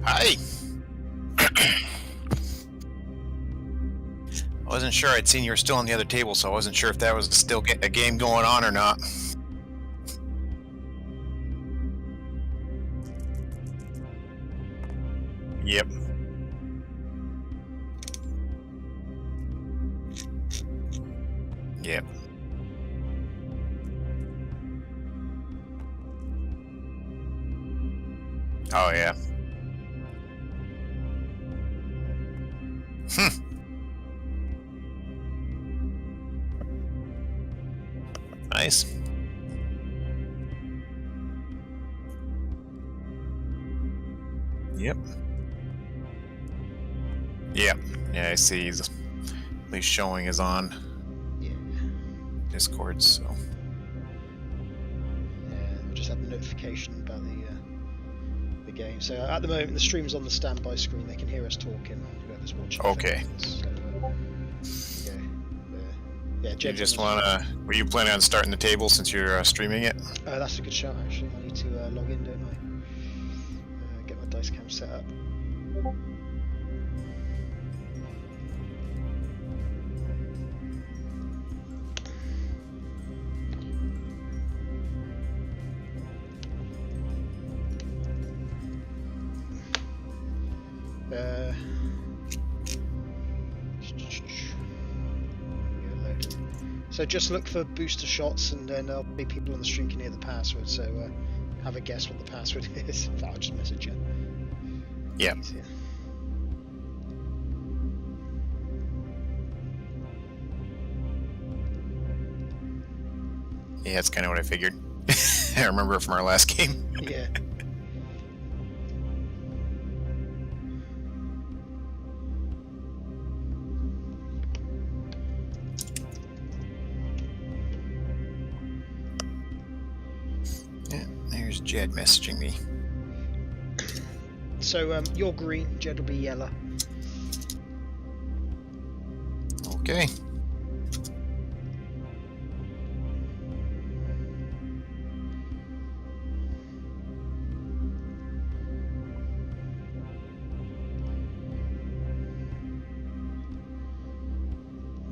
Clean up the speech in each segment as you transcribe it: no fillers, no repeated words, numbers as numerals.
Hi. I wasn't sure. I'd seen you were still on the other table, so I wasn't sure if that was still a game going on or not. Yep. Yep. Oh, yeah. Nice. Yep. Yep. Yeah, I see. He's at least showing is on Discord, so. Yeah, we just had a notification about the game. So at the moment, the stream's on the standby screen. They can hear us talking. Whoever's watching. Okay. So, yeah, you just wanna? Were you planning on starting the table since you're streaming it? That's a good shout, actually. I need to log in, don't I? Get my dice cam set up. So just look for booster shots, and then there'll be people on the stream can hear the password. So have a guess what the password is. In fact, I'll just message you. Yeah. Yeah, that's kind of what I figured. I remember it from our last game. Yeah. There's Jed messaging me. So you're green, Jed will be yellow. Okay.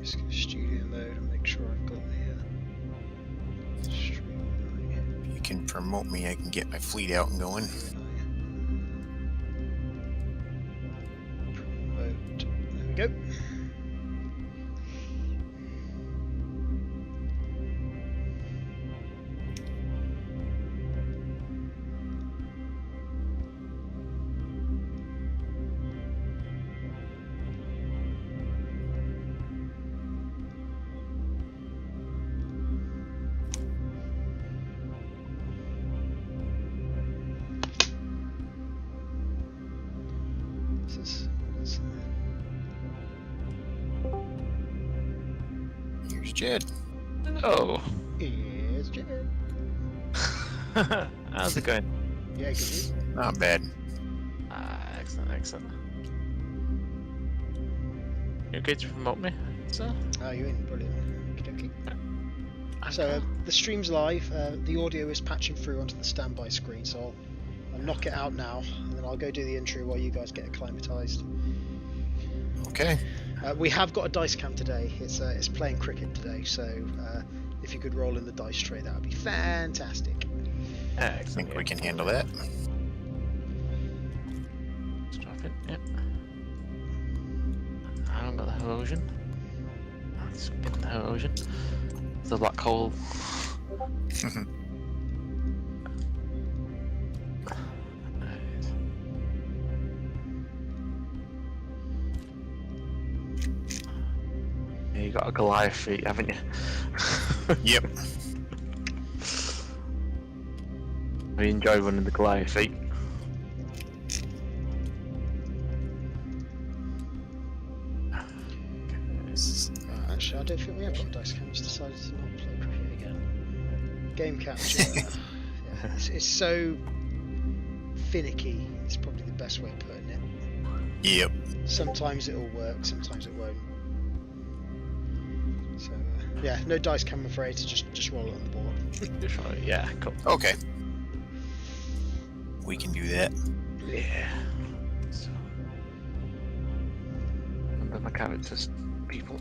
Just go to studio mode and make sure I've got the stream right. If you can promote me, I can get my fleet out and going. Promote. There we go. Here's Jed. Oh. Here's Jed. How's it going? Yeah, good. Not bad. Excellent, excellent. You okay to promote me, sir? Oh, you're in. Brilliant. Okey-dokey. So the stream's live. The audio is patching through onto the standby screen, so I'll knock it out now, and then I'll go do the intro while you guys get acclimatized. Okay. We have got a dice cam today. It's playing cricket today, so if you could roll in the dice tray, that would be fantastic. I think we can handle that. Let's drop it. Yep. I haven't got the erosion. Let's get the erosion. The black hole. You got a Goliath feat, haven't you? Yep. I enjoy running the Goliath feat. Actually, I don't think we have got a dice cam. Just decided to not play cricket again. Game capture. Yeah, it's so finicky. It's probably the best way of putting it. Yep. Sometimes it'll work, sometimes it won't. So yeah, no dice cam, I'm afraid. To just roll it on the board. Yeah, cool. Okay. We can do that. Yeah. my characters, people.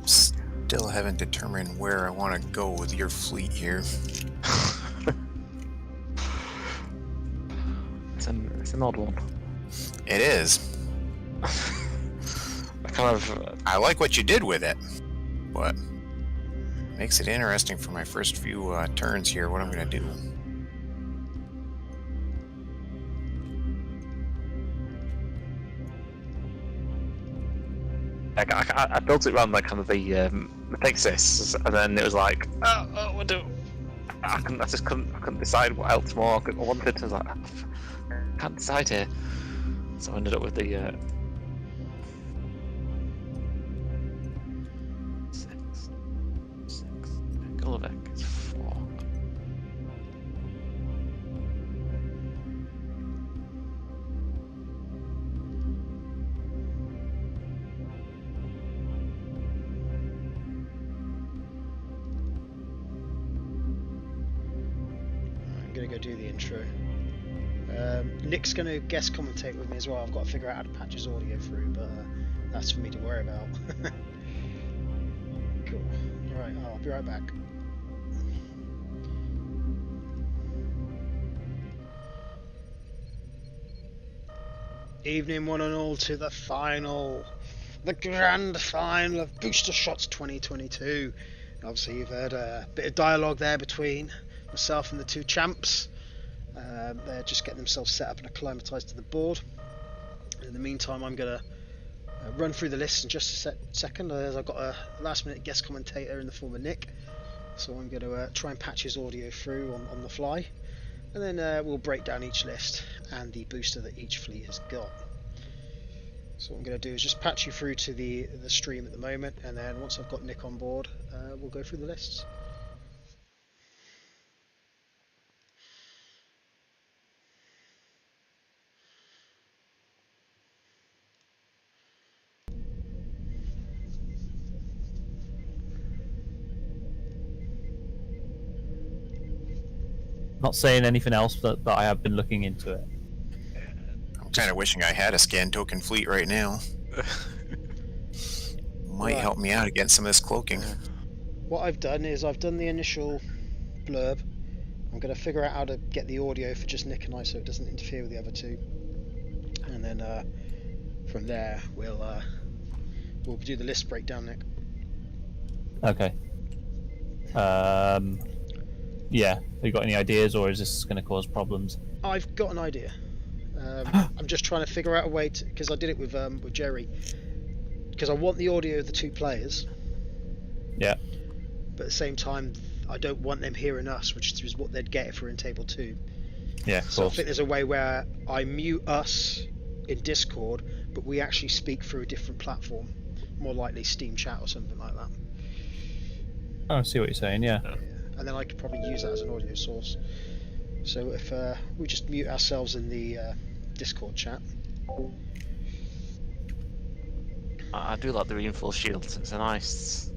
Still haven't determined where I want to go with your fleet here. It's an odd one. It is. I like what you did with it, but makes it interesting for my first few turns here. What I'm going to do. I built it around like kind of the Texas, and then it was like, what do? I couldn't decide what else more I wanted. I was like, I can't decide here. So I ended up with the 6. Gulovek is 4. I'm gonna go do the intro. Nick's going to guest commentate with me as well. I've got to figure out how to patch his audio through, but that's for me to worry about. Cool. Alright, I'll be right back. Evening one and all to the final. The grand final of Booster Shots 2022. Obviously you've heard a bit of dialogue there between myself and the two champs. They're just getting themselves set up and acclimatised to the board. In the meantime, I'm going to run through the list in just a second, as I've got a last minute guest commentator in the form of Nick. So I'm going to try and patch his audio through on the fly. And then we'll break down each list and the booster that each fleet has got. So what I'm going to do is just patch you through to the stream at the moment, and then once I've got Nick on board, we'll go through the lists. Not saying anything else, but I have been looking into it. I'm kind of wishing I had a scan token fleet right now. Might help me out against some of this cloaking. What I've done is I've done the initial blurb. I'm going to figure out how to get the audio for just Nick and I so it doesn't interfere with the other two. And then from there we'll do the list breakdown, Nick. Okay. Yeah. Have you got any ideas, or is this going to cause problems? I've got an idea. I'm just trying to figure out a way to, because I did it with Jerry, because I want the audio of the two players. Yeah. But at the same time, I don't want them hearing us, which is what they'd get if we're in table 2. Yeah, of so course. I think there's a way where I mute us in Discord, but we actually speak through a different platform, more likely Steam Chat or something like that. Oh, I see what you're saying. Yeah. And then I could probably use that as an audio source. So if we just mute ourselves in the Discord chat. I do like the reinforced shields. It's a nice.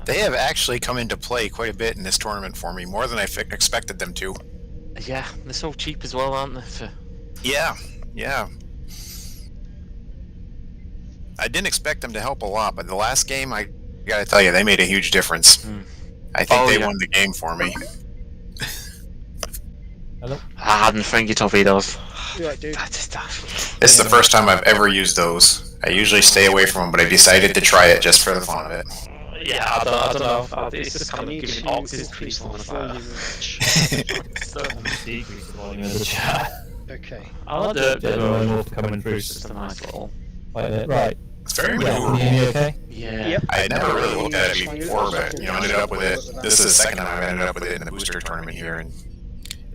They have actually come into play quite a bit in this tournament for me, more than I expected them to. Yeah, they're so cheap as well, aren't they? Yeah. I didn't expect them to help a lot, but the last game, I gotta tell you, they made a huge difference. I think they won the game for me. Hello? The friendly torpedoes. You right, dude? This is the first time I've ever used those. I usually stay away from them, but I decided to try it just for the fun of it. Yeah, I don't know. It's just kind of giving oxys increase the on the volume fire. Decrease the volume of the chat. Okay. I like the North coming through. It's just a nice little. Right. It's very Yeah, maneuverable. can you hear me okay? Yeah. Yep. I had never really looked at it before, but ended up with it. This is the second time I've ended up with it in the booster tournament here, and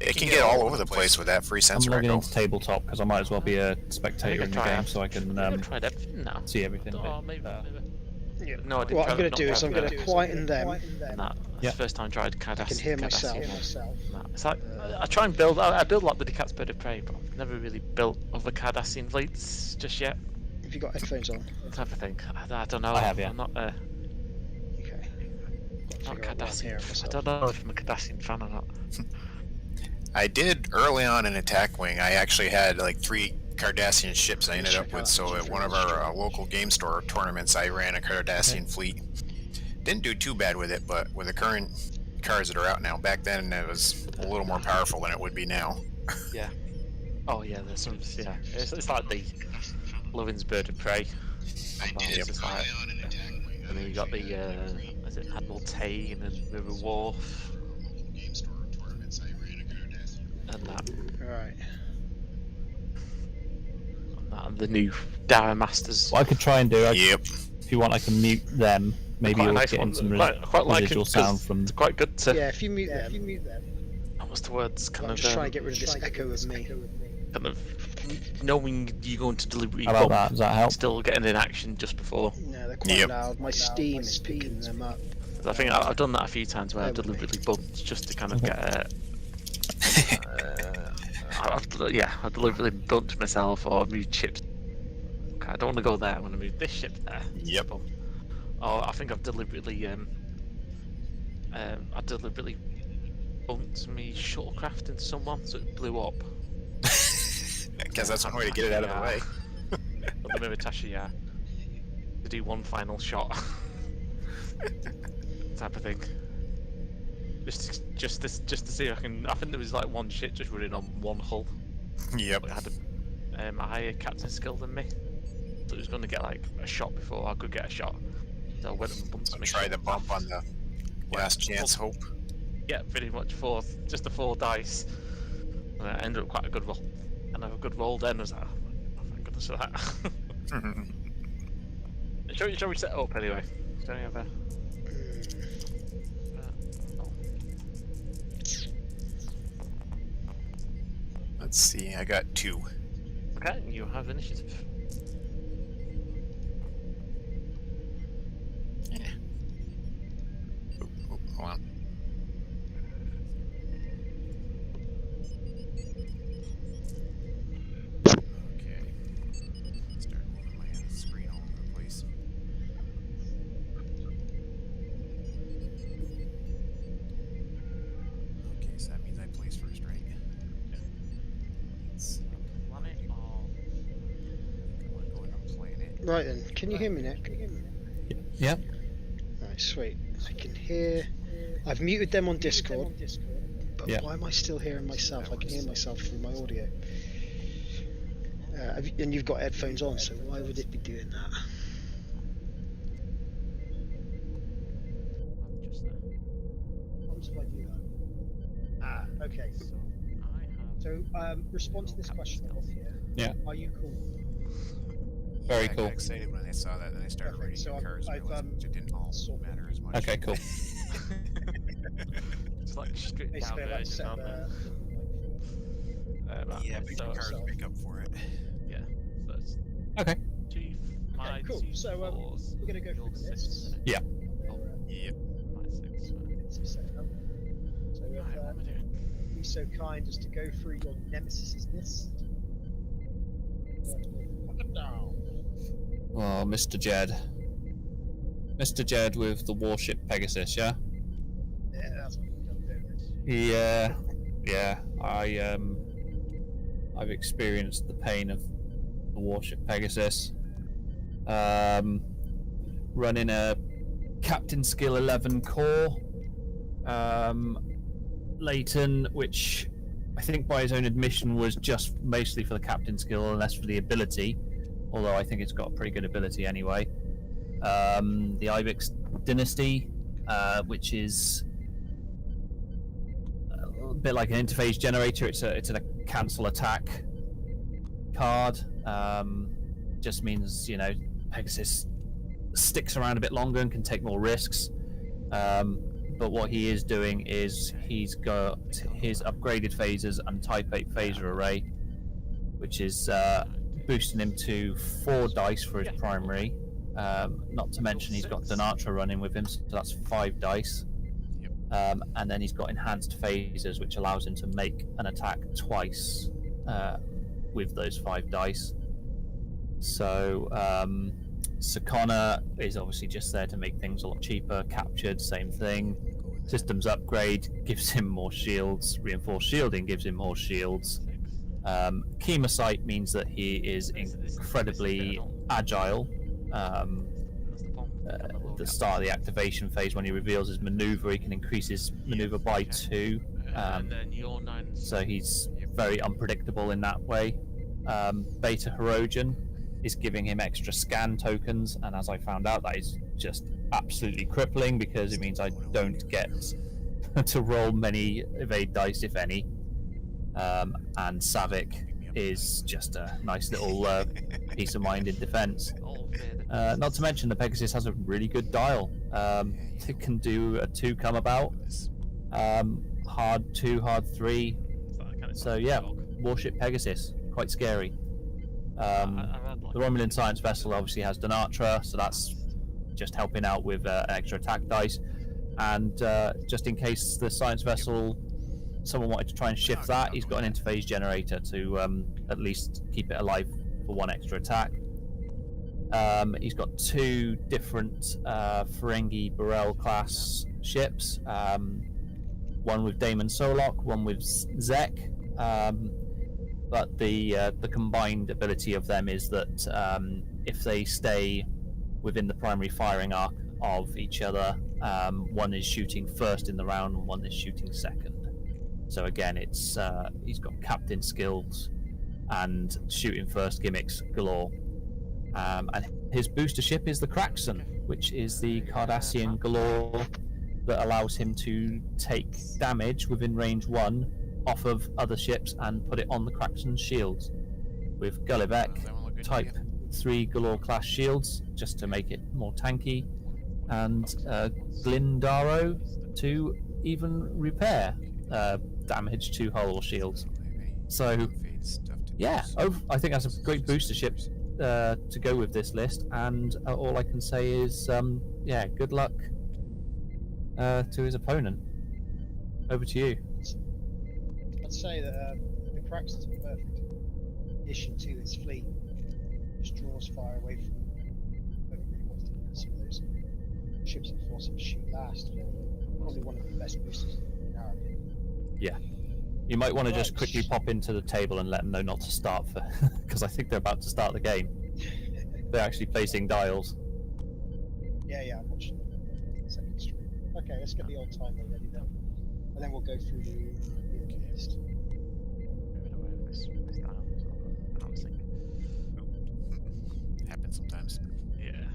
it can get all over the place with that free I'm sensor logging echo. into tabletop because I might as well be a spectator in the game, so I can I've tried everything now. see everything. Oh, maybe. Yeah. No, I didn't What try I'm going not to do is I'm going to quieten them. That. Yeah. First time I tried Cardassian. I can hear myself. It's like I try and build. I build like the Decat's Bird of Prey, but I've never really built other Cardassian fleets just yet. Have you got headphones on? Type of thing. I don't know. I have, yeah. I'm not. Okay. Not Figure out what I'm hearing Cardassian. I myself. don't know if I'm a Cardassian fan or not. I did early on in Attack Wing. I actually had like 3 Cardassian ships I ended up with. So at one of our local game store tournaments, I ran a Cardassian fleet. Didn't do too bad with it, but with the current cars that are out now, back then it was a little more powerful than it would be now. Yeah. Oh yeah, there's some. Yeah, it's like the Lovin's Bird of Prey. It's like, and then you got the is it Admiral Tane and River Wharf, and that. Right. And the new Dara Masters. What I could try and do, Yep. if you want, I can mute them. Maybe Quite a you'll nice get one. in some Quite like residual it, 'cause sound from. it's quite good to. Yeah, if you mute them. What's the words? Kind I'm of. just trying to get rid of this echo of me. Kind of knowing you're going to deliberately How about that? Does that help? still getting in action just before. No, they're quite Yep. loud. My Steam is picking them up. I think I've done that a few times where I've Bear with me. deliberately bumped just to kind of get a. I deliberately bumped myself or moved chips. Okay, I don't want to go there. I want to move this ship there. Yep. Oh, I think I've deliberately bumped me shuttlecraft into someone, so it blew up. Because that's one way to get it out of the way. The Miritasha, yeah. To do one final shot. Type of thing. Just to see if I can. I think there was like one ship just running on one hull. Yep. It had a higher captain skill than me, so it was going to get like a shot before I could get a shot. So I went and bumped my Try shot. the bump on the last chance hope. Yeah, pretty much just the 4 dice, and I ended up quite a good roll. And I have a good roll then. I was like, oh, thank goodness for that. Shall we set up anyway? Shall we have a? Let's see, I got 2. Okay, you have initiative. Hold on. Okay. Start moving my screen all over the place. Okay, so that means I place first, right? It's Planet or going on planet. Right then, can you hear me, Nick? Yeah. Right, sweet. I can hear. I've muted them on Discord, but Yeah. why am I still hearing myself? I can hear myself through my audio. And you've got headphones on, so why would it be doing that? just there. How do I do that? Ah, okay. So I have. So, respond to this question off here. Yeah. Are you cool? Very I cool. got excited when I saw that, and I started Okay, reading so the I've- cards and I've, realized it didn't all matter as much. Okay, cool. It's like stripped down Basically, I'd like to version, set aren't the. they? Yeah, make so, the cards make up for it. yeah. So it's Okay. my cool. two So, fours, we're gonna go your through the lists. 6, isn't it? Yeah. Yep. My 6. Right. So, if, Right, what am I doing? be so kind as to go through your nemesis list. Oh, Mr. Jed. Mr. Jed with the warship Pegasus, yeah? Yeah, that's what we're gonna do. Yeah. I've experienced the pain of the warship Pegasus. Running a Captain Skill 11 core. Leighton, which I think by his own admission was just mostly for the captain skill and less for the ability, although I think it's got a pretty good ability anyway. The Ibex Dynasty, which is a bit like an interface generator. It's a cancel attack card. Just means, Pegasus sticks around a bit longer and can take more risks. But what he is doing is he's got his upgraded phasers and Type 8 phaser array, which is boosting him to 4 dice for his primary. Not to mention he's got Denatra running with him, so that's 5 dice. And then he's got enhanced phasers, which allows him to make an attack twice with those 5 dice. So Sakana is obviously just there to make things a lot cheaper. Captured, same thing. Systems upgrade gives him more shields. Reinforced shielding gives him more shields. Chemosight means that he is incredibly agile. At the start of the activation phase, when he reveals his maneuver, he can increase his maneuver by 2. So he's very unpredictable in that way. Beta Herogen is giving him extra scan tokens, and as I found out, that is just absolutely crippling because it means I don't get to roll many evade dice, if any. And Savick is just a nice little peace of mind in defense. Not to mention the Pegasus has a really good dial. It can do a 2 come about, hard 2, hard 3. So yeah, warship Pegasus, quite scary. The Romulan science vessel obviously has Denatra, so that's just helping out with extra attack dice. And just in case the science vessel, someone wanted to try and shift that, he's got an interphase generator to at least keep it alive for 1 extra attack. He's got 2 different Ferengi Burrell class ships, one with Damon Solok, one with Zek. But the combined ability of them is that if they stay within the primary firing arc of each other, one is shooting first in the round and one is shooting second. So again, it's he's got captain skills and shooting first gimmicks galore. And his booster ship is the Kraxon, which is the Cardassian galore that allows him to take damage within range 1 off of other ships and put it on the Kraxon's shields. With Gulliver type 3 galore class shields, just to make it more tanky, and Glindaro to even repair damage to hull or shields. So yeah, I think that's a great booster ship to go with this list, and all I can say is yeah, good luck to his opponent. Over to you. I'd say that the Kraxon's a perfect addition to this fleet. Just draws fire away from whoever really wants to get some of those ships that force him to shoot last. Probably one of the best boosters in our opinion. Yeah. You might want to just quickly pop into the table and let them know not to start, because I think they're about to start the game. They're actually placing dials. Yeah, I'm watching the second stream. Okay, let's get the old timer ready then. And then we'll go through the list. Happens sometimes. Yeah.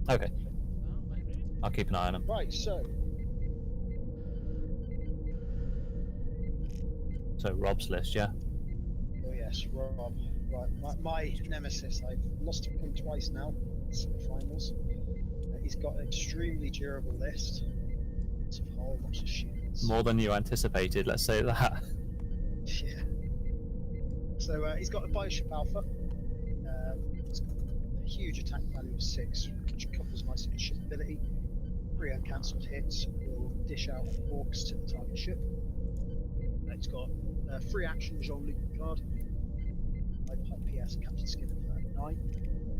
Okay. I'll keep an eye on them. Right, so Rob's list, yeah? oh yes, Rob. Right, my nemesis. I've lost to him twice now, semi-finals. He's got an extremely durable list. Lots of hull, lots of shields. More than you anticipated, let's say that. Yeah. So he's got a Bioship Alpha. It's got a huge attack value of 6, which couples nicely with ship ability. 3 uncancelled hits will dish out orcs to the target ship. It's got free action Jean-Luc Picard. 5 PS Captain Skinner for 9,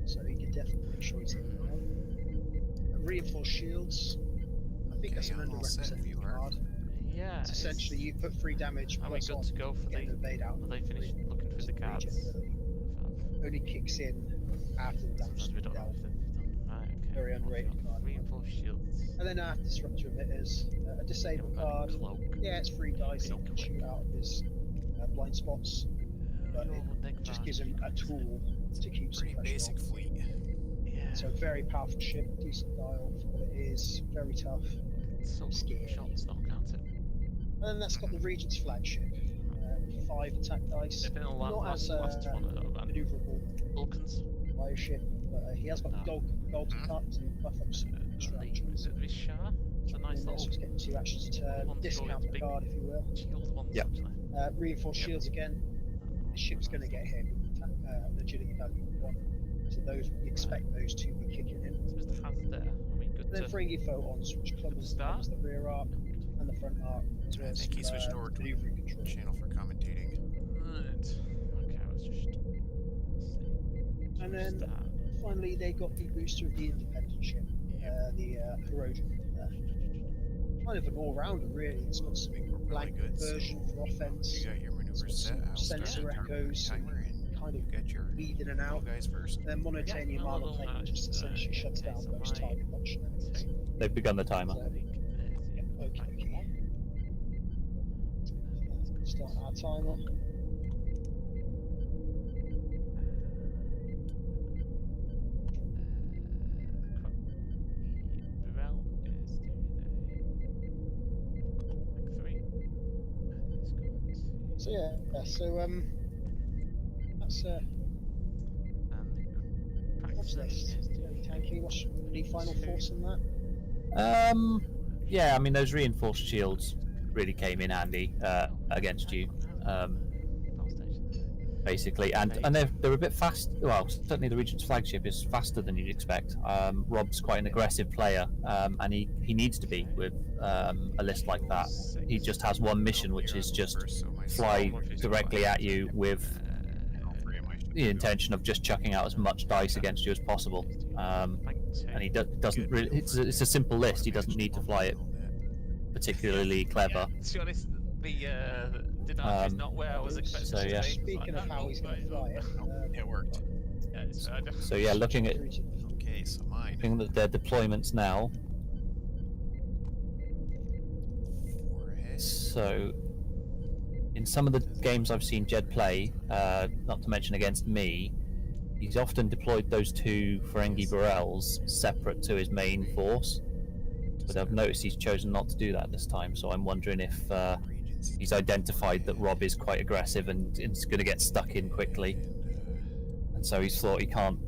so he can definitely make sure he's in the round. Reinforced shields. I think that's an underrepresented card. Yeah. It's essentially you put 3 damage. Are we good to go for the? evade out. Are they finished looking through the cards? Only kicks in after the damage has been dealt. Right, okay. Very underrated card. Reinforced shields. And then after Disruptor Emitters, a disable card. Cloak. Yeah, it's 3 dice. He can shoot out of his blind spots, but it just gives him a tool to keep some Pretty pressure basic on. fleet. Yeah. So very powerful ship, decent dial for what it is, very tough. So Scary. shots though, can't it? And then that's got the Regent's flagship, 5 attack dice. They've been a lot Not as last one maneuverable Vulcans. bioship, but he has got the gold cut to buff up some extraction. Is it Vishar? It's a nice And little so he's getting 2 actions a turn, One's discount always the big. card if you will. shield ones. Yep. Actually. Reinforced Yep. shields again. The ship's going to get hit with agility value 1. So those we expect those to be kicking in. What's Mr. Hazard there? I mean, good And then to Ferengi photons, which covers the rear arc and the front arc, as well I as think he switched over to maneuvering control. channel for commentating. Right. Okay, let's just then finally they got the booster of the independent ship, the Erosion. Kind of an all-rounder, really. It's got some blank version for offense. You got your It's maneuvers got set. some I'll start sensor the echoes, timer, and kind of you got your lead in and out. guys first. Then monotonium armor plate just essentially shuts down most target lock shenanigans. They've begun the timer. So, okay. Start our timer. So that's what's next? Very tanky. What's any final thoughts on that? Yeah, I mean those reinforced shields really came in handy against you, basically, and they're a bit fast. Well, certainly the Regent's flagship is faster than you'd expect. Rob's quite an aggressive player, and he needs to be with a list like that. He just has one mission, which is just fly directly at you with the intention of just chucking out as much dice against you as possible. And he doesn't really. It's a simple list. He doesn't need to fly it particularly clever. To be honest, the knife is not where I was expecting. So yeah. Speaking of how he's going to fly it, It worked. So yeah, looking at Okay, so mine. their deployments now. So, in some of the games I've seen Jed play, not to mention against me, he's often deployed those two Ferengi Burrells separate to his main force. But I've noticed he's chosen not to do that this time, so I'm wondering if he's identified that Rob is quite aggressive and is going to get stuck in quickly. And so he's thought he can't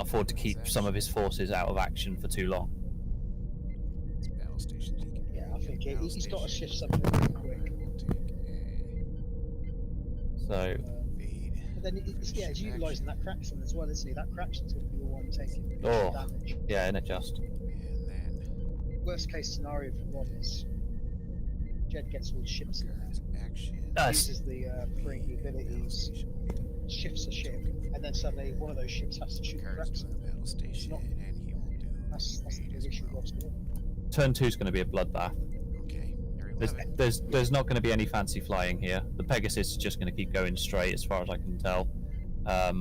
afford to keep some of his forces out of action for too long. Battle stations. yeah, I think he's got to shift something real quick. So But then he's utilising that Craxton as well, isn't he? That Craxton's going to be the one taking Oh. damage. yeah, and adjust. And then Worst case scenario for Rob is Jed gets all the ships in there, action. uses the Ferengi abilities, shifts a ship, and then suddenly one of those ships has to shoot the Cars to Craxton. the battle station, not- and he will do. That's the eight big as issue well. Rob's got. Turn 2 is going to be a bloodbath. Okay, you're There's 11. there's not going to be any fancy flying here. The Pegasus is just going to keep going straight, as far as I can tell. I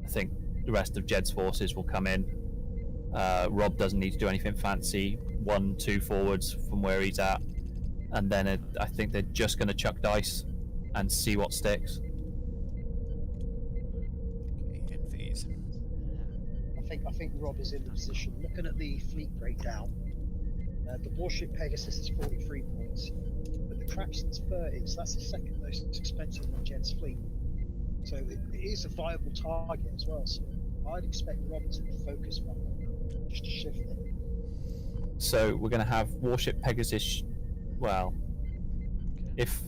think the rest of Jed's forces will come in. Rob doesn't need to do anything fancy. 1-2 forwards from where he's at, and then I think they're just going to chuck dice and see what sticks. Okay, end phase. I think Rob is in the position. Looking at the fleet breakdown, the warship Pegasus is 43 points, but the Craxton's 30, so that's the second most expensive in Jed's fleet. So it is a viable target as well. So I'd expect Rob to focus on it, just to shift it. So we're going to have warship Pegasus. Well, if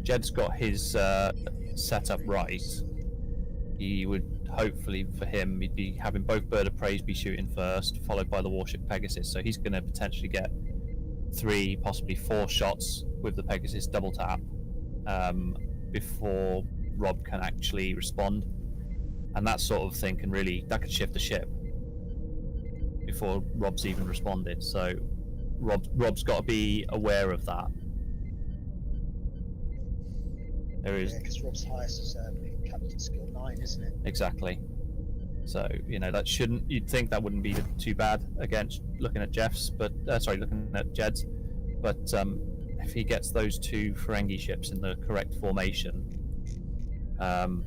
Jed's got his setup right, he would hopefully, for him, he'd be having both Bird of Prey be shooting first, followed by the warship Pegasus. So he's going to potentially get 3, possibly 4 shots with the Pegasus double tap before Rob can actually respond, and that sort of thing that could shift the ship before Rob's even responded. So Rob's got to be aware of that. There is because Rob's highest is Captain Skill 9, isn't it? exactly. So that shouldn't. You'd think that wouldn't be too bad against looking at Jeff's, but looking at Jed's. But if he gets those 2 Ferengi ships in the correct formation, and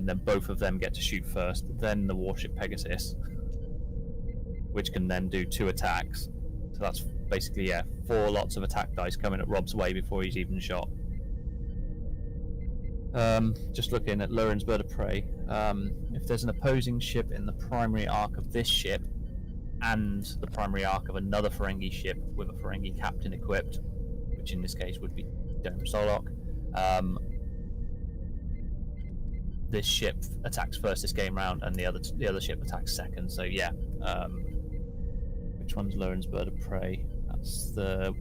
then both of them get to shoot first, then the warship Pegasus, which can then do 2 attacks. So that's basically 4 lots of attack dice coming at Rob's way before he's even shot. Just looking at Lurin's Bird of Prey, if there's an opposing ship in the primary arc of this ship and the primary arc of another Ferengi ship with a Ferengi captain equipped, which in this case would be Dome Solok, this ship attacks first this game round, and the other ship attacks second. So yeah, which one's Lurin's Bird of Prey? That's the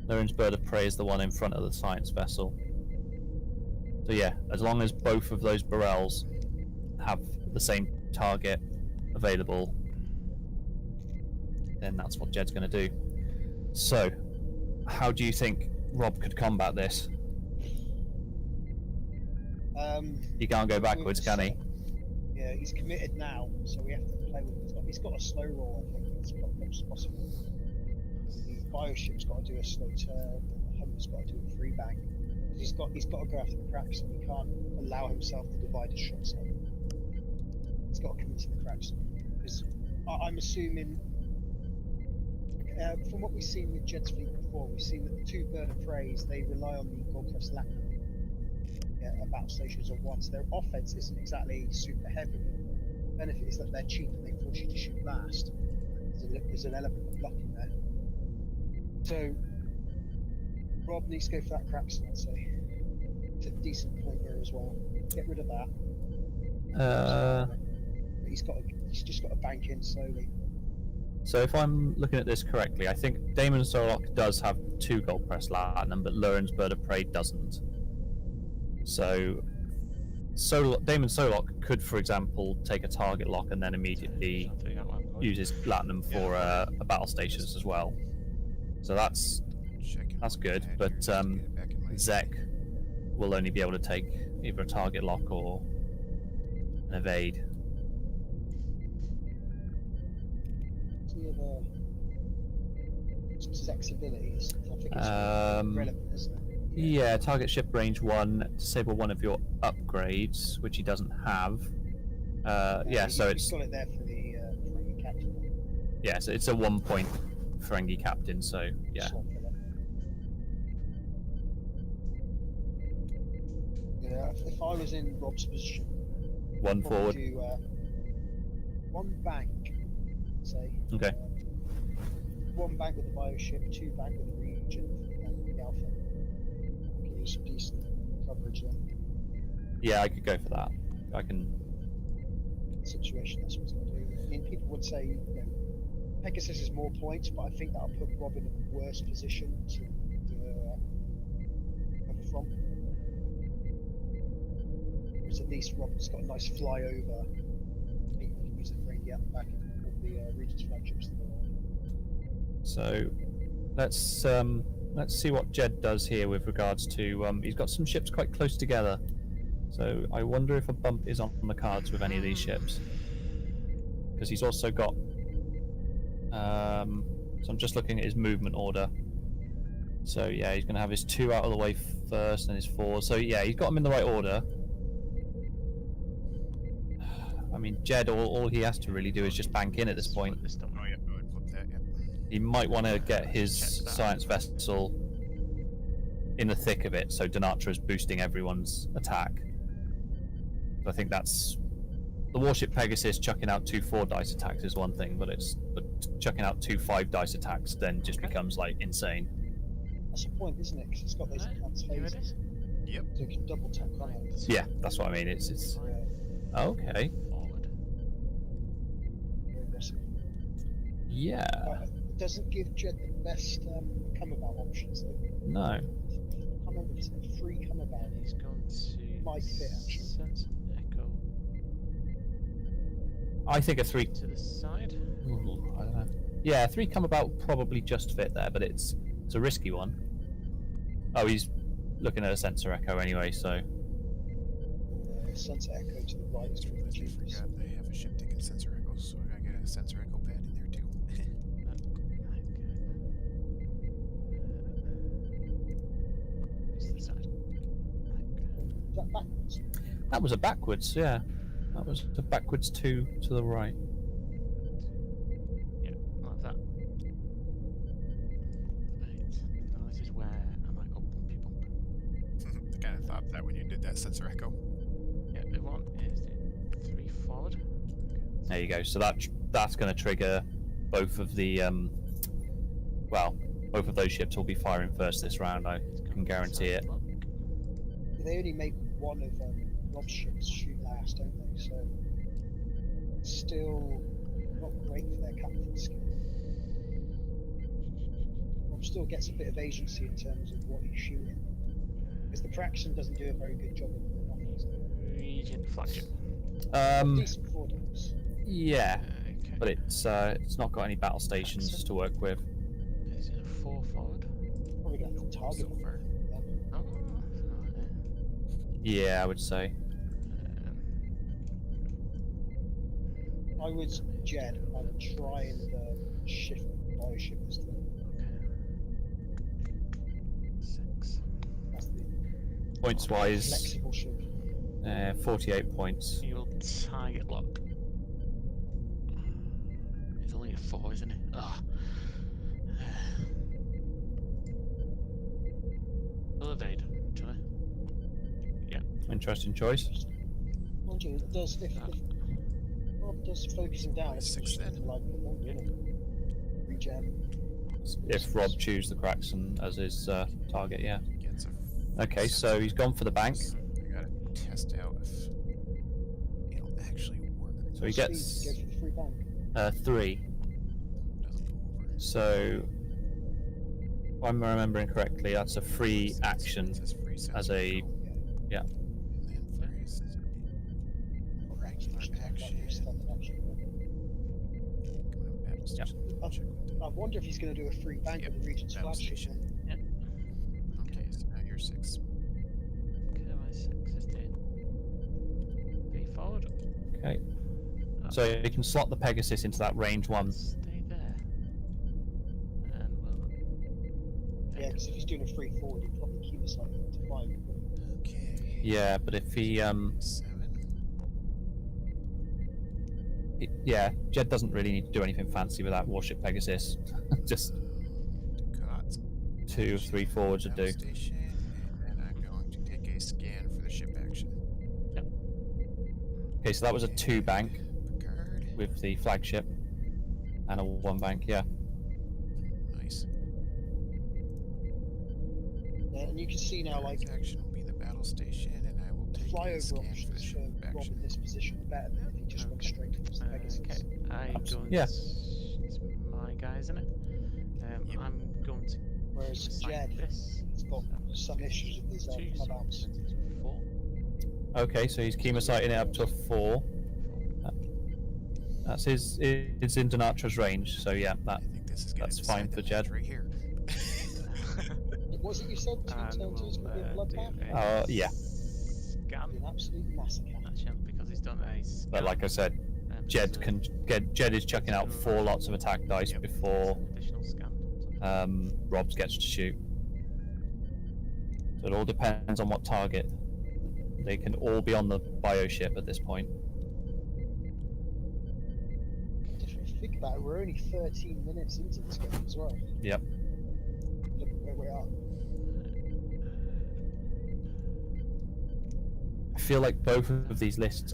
Lurin's Bird of Prey is the one in front of the science vessel. So yeah, as long as both of those barrels have the same target available, then that's what Jed's going to do. So, how do you think Rob could combat this? He can't go backwards, can he? Yeah, he's committed now, so we have to play with him. He's got a slow roll, I think. That's most possible. The bioship's got to do a slow turn, and the Hummer's got to do a free bang. He's got to go after the cracks, and he can't allow himself to divide his shots up. He's got to come into the cracks. Because I'm assuming, from what we've seen with Jed's fleet before, we've seen that the two bird of preys, they rely on the Goldcrest Latinum battle stations on one, so their offense isn't exactly super heavy. The benefit is that they're cheap and they force you to shoot last. There's an element of luck in there. So Rob needs to go for that cracks, I'd say. It's a decent point there as well. Get rid of that. He's just got to bank in slowly. So if I'm looking at this correctly, I think Damon Solok does have 2 Goldcrest Latinum, but Luren's Bird of Prey doesn't. So Damon Solok could, for example, take a target lock and then immediately use his Platinum for a battle stations as well. So that's good, but Zek will only be able to take either a target lock or an evade. Zek's abilities, I think it's relevant, isn't it? Yeah, target ship range 1, disable one of your upgrades, which he doesn't have. So it's got it there for the Ferengi captain. Yeah, so it's a 1 point Ferengi captain, so yeah. Yeah, if I was in Rob's position, 1 forward. Do, 1 bank, say. Okay. 1 bank with the bioship, 2 bank with the region, and the alpha. Give you some decent coverage there. Yeah, I could go for that. I can. Situation, that's what it's going to do. I mean, people would say, you know, Pegasus is more points, but I think that'll put Rob in a worse position to cover from. Because at least Rob's got a nice flyover. I think we can use it for India back in all the Regent's flagships in the world. So let's see what Jed does here with regards to he's got some ships quite close together. So I wonder if a bump is on the cards with any of these ships. Because he's also got so I'm just looking at his movement order. So yeah, he's gonna have his 2 out of the way first and his 4. So yeah, he's got them in the right order. I mean, Jed, all he has to really do is just bank in at this point. Oh yeah, go ahead and flip that. Yep. He might want to get his science vessel in the thick of it, so Denatra's boosting everyone's attack. I think that's the warship Pegasus chucking out 2 4-dice attacks is one thing, but chucking out 2 5-dice attacks then just becomes like insane. That's the point, isn't it? Because it's got those enhanced phases. Yep. So it can double tap on it. Yeah, that's what I mean. It's okay. Very aggressive. Yeah. It doesn't give Jed the best come about options though. No. I can't remember if it's a free come about. He's gone to Might fit actually. Sense Echo I think a 3. to the side. Ooh, I don't know. Yeah, 3 come about probably just fit there, but it's a risky one. Oh, he's looking at a sensor echo anyway, so. Sensor echo to the right is with the cheapers. Forgot they have a ship that can sensor echoes, so I gotta get a sensor echo pad in there too. To the side. Is that backwards? That was a backwards, yeah. That was a backwards 2 to the right. Yeah, like that. Right. Now this is where I might go bumpy bump. I kind of thought that when you did that sensor echo. Yeah, the one is in 3 forward. There you go. So that's going to trigger both of the both of those ships will be firing first this round. I can guarantee it. They only make one of Rob's ships shoot last, don't they? So it's still not great for their captain skill. Rob still gets a bit of agency in terms of what he's shooting. Because the Praxton doesn't do a very good job of pulling off these. Regent flagship. Decent forward dogs. Yeah, Okay. but it's not got any battle stations to work with. Is it a 4 forward? Probably got a target. So far. Oh, alright. Yeah, I would say. I was Jed. I would try and shift the bioship as the. Okay. 6. That's the Points wise, flexible ship. 48 points. You'll target lock. He's only a 4, isn't he? Ah. Will evade, actually. Yeah. Interesting choice. Mind you, it does if Rob does focusing down, it's Six just then. like regen. If Rob chooses the Craxton as his target, yeah. Gets a. Okay, so he's gone for the bank. I gotta test out if it'll actually work. So he Speed, gets go for the free bank. 3. Doesn't go over. So, if I'm remembering correctly, that's a free action It says free as a Yeah. And then freeze. Regular action. Battle station. Check with I wonder if he's going to do a free bank Yep, with the Regent's battle flagship. station. Yep. Okay, so now you're 6. Okay, my 6 is dead. 3 forward. Okay. So you can slot the Pegasus into that range 1. Stay there. And we'll. Yeah, because if he's doing a free forward, he'd probably keep us like to 5. Okay. Yeah, but if he 7. yeah, Jed doesn't really need to do anything fancy with that warship Pegasus. Just Got 2 or 3 forwards would do. battle station, and then I'm going to take a scan for the ship action. Okay, so that was a 2 bank Picard. with the flagship, and a 1 bank. Yeah. Nice. Yeah, and you can see now, like, Next action will be the battle station, and I will the take a flyover scan for the options ship for Rob action. in this position are better than if he just went straight towards the Pegasus. Okay, I'm Absolutely. going. Yeah. It's my guy, isn't it? Yep. I'm going to. Whereas assign Jed, this. he's got some issues with his 2, club arms. 4. Okay, so he's chemosighting it up to a 4. That's his. It's in Denatra's range. So yeah, that. I think this is gonna That's fine decide for the match Jed. right here. What was it you said? 2 And turn 2 is we'll going to be a bloodbath? Yeah. Scan. An absolute massacre. Actually, because he's done a scan. But like I said, Jed can get. Jed is chucking out 4 lots of attack dice Yep. before Additional scan. Robs gets to shoot. So it all depends on what target. They can all be on the bioship at this point. If you think about it, we're only 13 minutes into this game as well. Yep. Look at where we are. I feel like both of these lists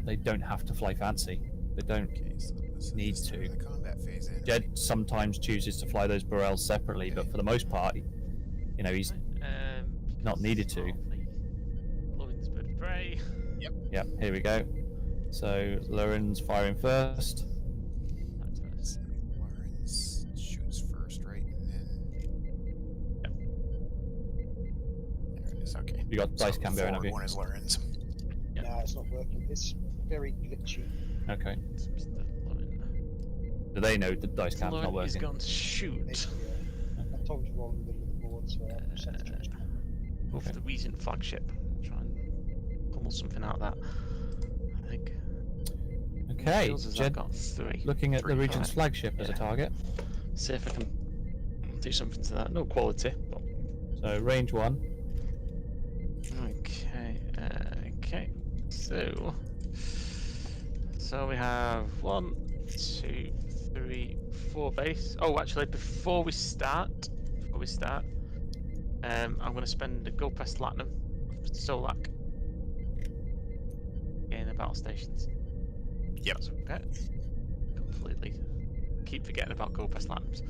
they don't have to fly fancy. They don't. Okay, so this is Need the start to. of the combat phase in. Jed sometimes chooses to fly those Burrells separately, but for the most part, you know, he's not needed to. Lovin's bird of prey. Yep. Here we go. So Lauren's firing first. That's nice. Lawrence shoots first, right? And then. There it is, okay. You got dice So cam going, have forward you? one is Lawrence. Yep. No, it's not working. It's very glitchy. Okay. It's Mr. Lovin. Do they know the dice cam's not Lovin is working? going to shoot. Maybe, I told you wrong in the middle of the board, so I'll set the judge back. Go for Okay. the Regent flagship. Try and pummel something out of that. I think. Okay. Shields has Jed got 3. looking at the 3, Regent's right. flagship as a Yeah. target. See if I can do something to that. No quality, but So range 1. okay. Okay. So we have 1, 2, 3, 4 base. Oh, actually, before we start, I'm going to spend a gold press platinum for Solak in the battle stations. Yep. That's okay. Completely keep forgetting about gold press platinums.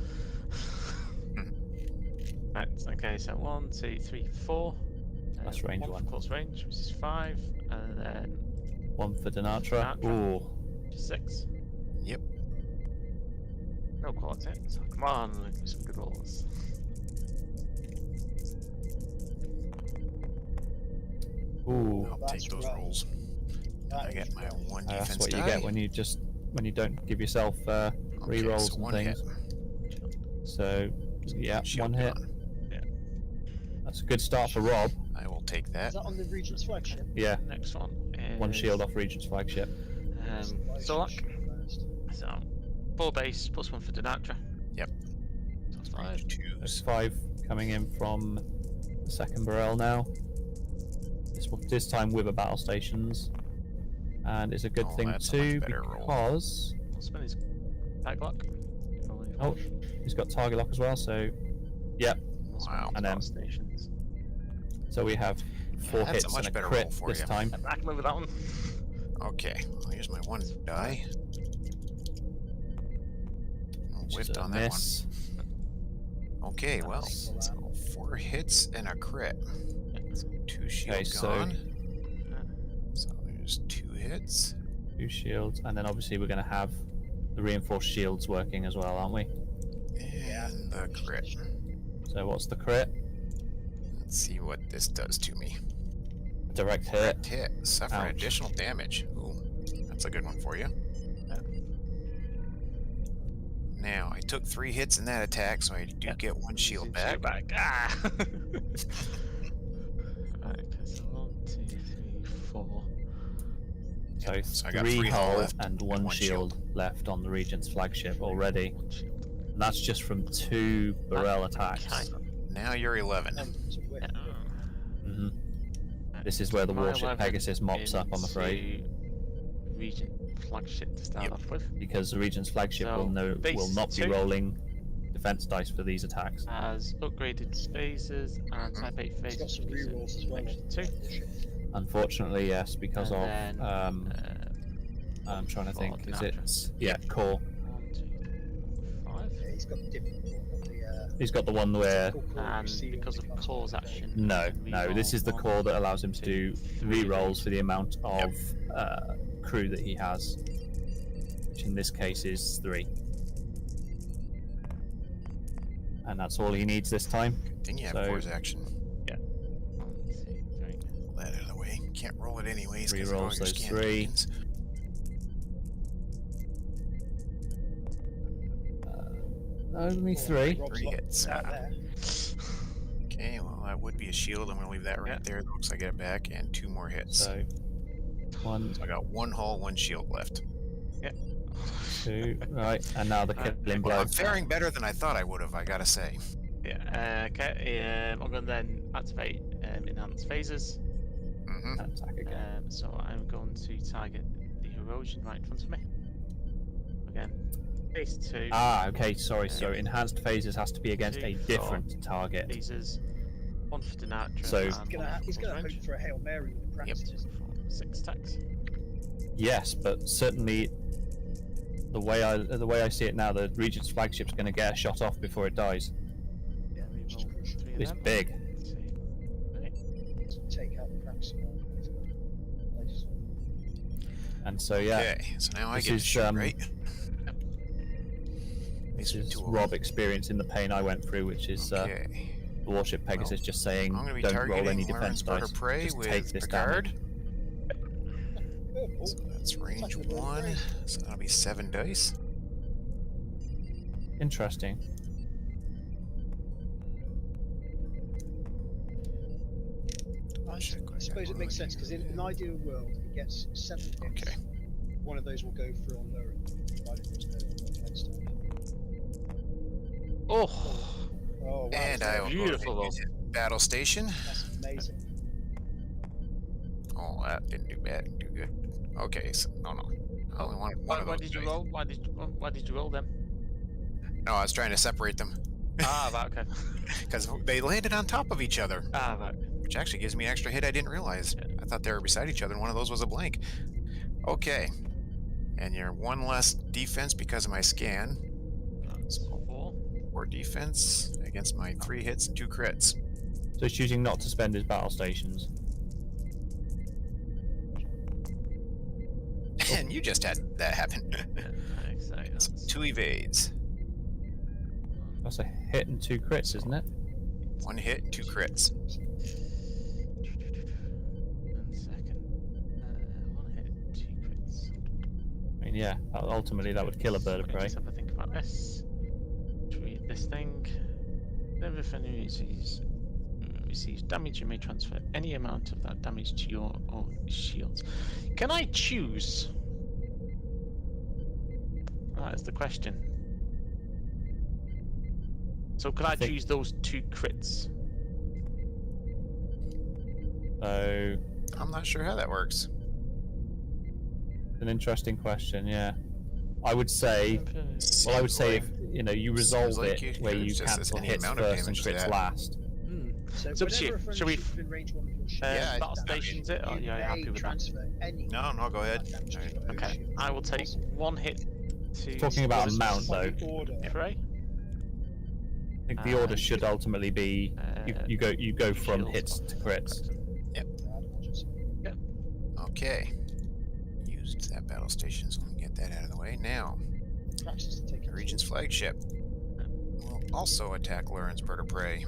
Right. Okay. So 1, 2, 3, 4. That's range 1. Close range, which is 5, and then 1 for Denatra. Denatra. Ooh. 6. Yep. No quality. So come on, give me some good rolls. Ooh, I'll that's take those rough. rolls. That I is get my rough. one that's defense what you die. get when you don't give yourself Okay, re-rolls so and one things. hit. So yeah, Shield one hit. gone. That's a good start for Rob. I will take Is that. that on the Regent's flagship? Yeah, Next one is one shield off Regent's flagship. Solak. So 4 base plus 1 for Denatra. Yep. So that's 5. There's Twos. 5 coming in from the second barrel now. This time with a battle stations, and it's a good Oh, thing that's a too much better roll. because Husband is tag lock. oh, he's got target lock as well. So yeah, Wow. and then Stations. so we have 4 that's a hits much and a better crit roll for this you. time. I can live with that one. Okay. Well, here's my one die. Which is Whiffed a on that miss. one. Okay, well, so 4 hits and a crit. 2 shield Okay, so- gone. So there's 2 hits. 2 shields, and then obviously we're going to have the reinforced shields working as well, aren't we? And the crit. So what's the crit? Let's see what this does to me. Direct hit. Direct hit. Suffer Ouch. additional damage. Ooh, that's a good one for you. Now, I took 3 hits in that attack, so I do get 1 shield back. Ah! Right, so 1, 2, 3, 4. So, Yep, so I got 3 3 hull hull left and 1 one shield left on the Regent's flagship already. 1 shield. And that's just from 2 Burrell attacks. Now you're 11. hmm This is where the My warship 11 Pegasus mops up, I'm afraid, into Regent flagship to start Yep. off with. because the Regent's flagship So, will base not be 2. rolling defense dice for these attacks. Has upgraded phasers and type 8 It's got phasers. some rerolls as well. Two. Unfortunately, yes, because And of then, I'm trying to for think. Is Denatra. it core? 1, 2, 5. Yeah, he's got the different one on the He's got the one where And because of Core's action, no, you no. can This is the reroll core that allows him to 1, do 2, 3 re-rolls for the amount of crew that he has, which in this case is 3. And that's all he needs this time. Good thing you have So- Core's action. 1, 2, 3. Pull that out of the way. Can't roll it anyways. 'Cause of all Rerolls your those scan 3. tokens. Only 3. 3 hits. There. Okay, well that would be a shield. I'm gonna leave that right Yeah. there. Looks like I get it back, and 2 more hits. So 1, So I got 1 hull, 1 shield left. 2, right, and now the killing blow. I'm faring better than I thought I would have. I gotta say. Yeah, okay, I'm going to then activate enhanced phasers. Mm-hmm. And attack again. So I'm going to target the erosion right in front of me. Again, base 2. Ah, okay, sorry. So enhanced phases has to be against a 2, 4 different target. phasers. 1 for Denatra. So- and He's 1 gonna for hope range. for a Hail Mary with the practices. 6 attacks. Yes, but certainly the way I see it now, the Regent's flagship's going to get a shot off before it dies. Yeah, Reroll which is crucial. 3 of It's them. big. 2, 8. Take out the cracks. And so yeah, Okay, so now I This get to is, shoot, right? this These are is 2 of Rob them. experiencing the pain I went through, which is Okay. the warship Pegasus just saying, I'm gonna be don't roll targeting any defense Lauren's bird dice, of prey just with take this Picard. damage. So that's range 1. So that'll be 7 dice. Interesting. I suppose it makes sense because in an ideal world, he gets 7 hits. Okay. One of those will go for on lower, provided there's no defense die. Oh! Oh, wow. And I will Beautiful go ahead and use it. Battle station. That's amazing. Oh, that didn't do bad. Didn't do good. Okay, so no. I only wanted one Why, of why those. did you dice. roll? Why did you roll them? No, I was trying to separate them Ah, right, okay. because they landed on top of each other, Ah, right. which actually gives me an extra hit I didn't realize. I thought they were beside each other, and one of those was a blank. Okay, and you're 1 less defense because of my scan. That's 4. 4 defense against my 3 hits and 2 crits. So he's choosing not to spend his battle stations. And you just had that happen. So So that's 2 evades, That's a hit and 2 crits, isn't it? 1 hit, 2 crits. And yeah, ultimately that would kill a bird of prey. Let's have a think about this. Let's read this thing. Whenever an enemy receives damage, you may transfer any amount of that damage to your own shields. Can I choose? That is the question. So can I think- choose those 2 crits? So, I'm not sure how that works. an interesting question. Yeah, I would say. Well, I would say if you resolve like it you where could you just cancel any hits amount of first and damage to crits that. last. So So, whenever a friendly shall we- ship within range 1 of your ship, Yeah, battle is damaged, stations it? Oh, you yeah, you're happy may with that. transfer any No, go ahead. damage to Alright. your own Okay, ship. I will take 1 hit to. Talking about What is amount, though. Order. Prey. I think the order should ultimately be you go from shields hits of to crits. Yeah, I'd imagine so. Okay. Used that battle station, so we can get that out of the way. Now, Praxis to take the it. Regent's flagship will also attack Lauren's bird of prey.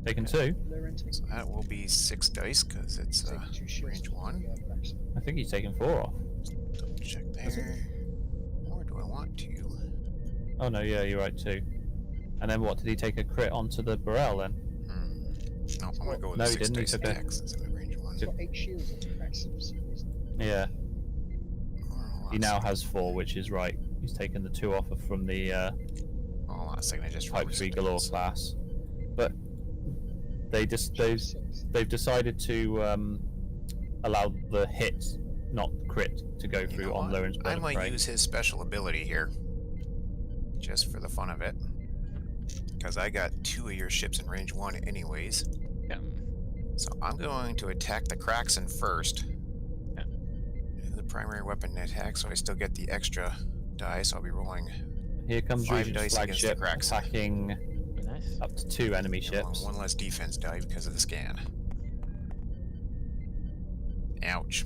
Taken 2. They're into it. So that will be 6 dice because it's Take 2 shields range from 1. the, Praxis. I think he's taken 4 off. Double check there. Or do I want to? Oh no, yeah, you're right, 2. And then what? Did he take a crit onto the Burrell then? No, I'm gonna go with No, the he 6 didn't, he dice took a- attack since I'm in range 1. He's got 8 shields on the Praxis for some reason. Yeah, Hold he on now a has 4, which is right. He's taken the 2 off from the second. Hold on a second, I just Type remembered 3 something Galore else. class. But they've 6. decided to allow the hit, not crit, to go You through know on what? Loren's bird I of might prey. use his special ability here. Just for the fun of it. Because I got 2 of your ships in range 1 anyways. Yeah. So I'm going to attack the Kraxen first. Yeah. The primary weapon attack, so I still get the extra die, so I'll be rolling Here comes 5 Regent's dice against the flagship Kraxen. attacking Nice. up to 2 enemy And rolling ships. 1 less defense die because of the scan. Ouch.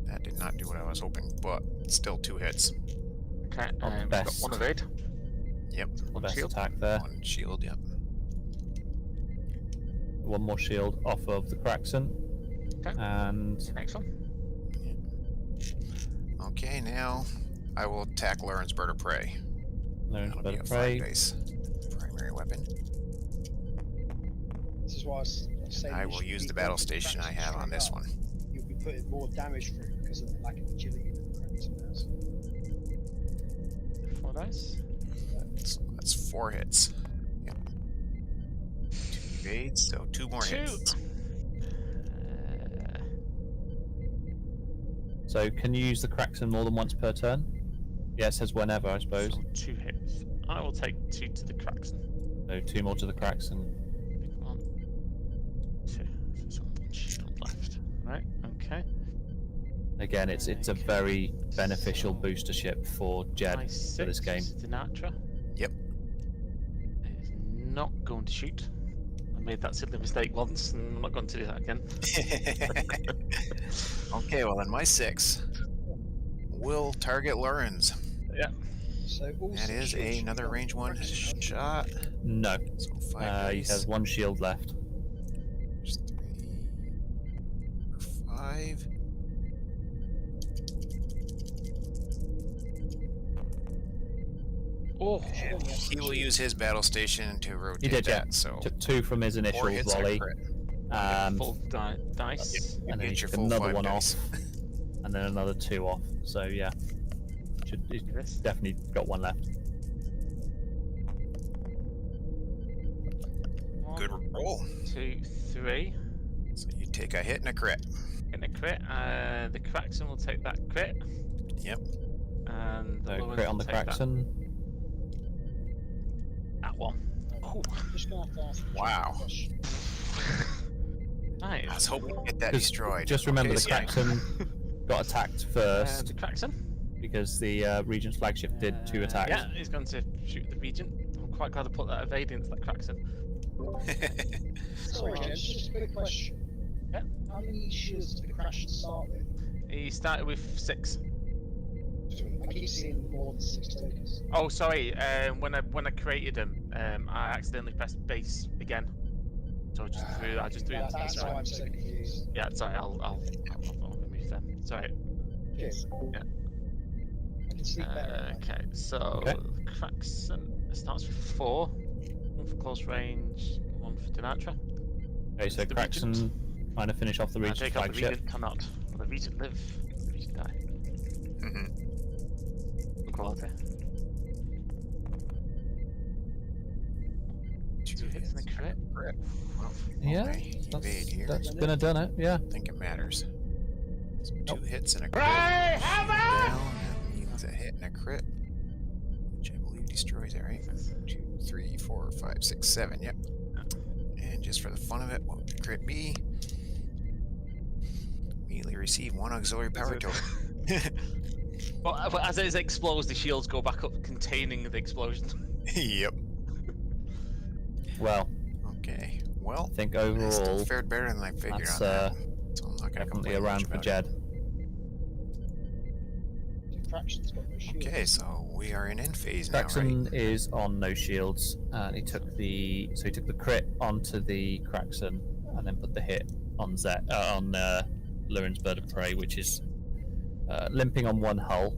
That did not do what I was hoping, but still 2 hits. Okay, Not the we've got best. 1 evade. Yep. One Best shield. attack there. 1 shield, yep. 1 more shield off of the Kraxen. Okay. And The next one. Okay, now I will attack Lauren's bird of prey. Loren's That'll bird be a of 5 prey. dice primary weapon. This is why I was saying I you will should use be the battle going for station I Praxis have on straight this up. one. You'll be putting more damage through because of the lack of agility that the Praxis has. 4 dice. So that's 4 hits. Yep. 2 evades, so 2 more 2. hits. So can you use the Kraxen more than once per turn? Yeah, it says whenever, I suppose. So 2 hits. I will take 2 to the Kraxen. So 2 more to the Kraxen. 1, 2. So it's on 1 shield left. Right, okay. Again, it's a very beneficial booster ship for Jed My for this 6 game. is Dinatra. Yep. It is not going to shoot. I made that silly mistake once, and I'm not going to do that again. Okay, well then my 6 will target Lauren's. Yeah. So all That 6 is shields should another be range on 1 Praxis. shot. No, So 5 he dice. has 1 shield left. There's 3 or 5. Oh, And he will use his battle station to rotate He did, yeah. that, so Took 2 from his 4 initial hits and a volley, crit. full dice. and then Get he your took full another 5 one dice. off, and then another 2 off. So yeah, he's This. definitely got 1 left. Good roll. 2, 3. So you take a hit and a crit. And a crit. The Kraxen will take that crit. Yep. And the So Lowlands crit on will the take Kraxen. that one. Oh, I'm just going to have to ask Wow. a question. I was nice. hoping to get that destroyed. Just remember Okay, the so- Kraxen got attacked first The Kraxen. because the Regent's flagship did 2 attacks. Yeah, he's going to shoot the Regent. I'm quite glad I put that evade into that Kraxen. Sorry, James, just a quick question. Yeah. How many shields did the Crash start with? He started with 6. I keep seeing more than 6 tokens. Oh, sorry. When I created him, I accidentally pressed base again. So I just threw that. That's why I'm so confused. Yeah, sorry. I'll remove them. Sorry. Cheers. I can sleep better at night. Okay, so Okay. Craxon starts with 4. 1 for close range, 1 for Denatra. Okay, so The Craxon trying to finish off the Regent's Take out the flagship. Regent or not. Well, the Regent live, the Regent die. Good quality. 2 hits and a crit. Well, Yeah, okay, evade here. that's gonna done it. Yeah. I think it matters. So 2 hits and a crit. Right, Down. That means a hit and a crit, which I believe destroys it, right? 2, 3, 4, 5, 6, 7. Yep. And just for the fun of it, what would the crit be? Immediately receive 1 auxiliary power token. But as it explodes, the shields go back up, containing the explosion. Yep. Well, Okay. Well, I think I still overall fared better than I figured that's on that one. So I'm not gonna definitely complain a much round for about Jed. The Fraction's got no shield. Okay, so we are in end phase now, right? Craxon is on no shields, and he took the crit onto the Craxon, and then put the hit on Lurin's Bird of Prey, which is limping on one hull,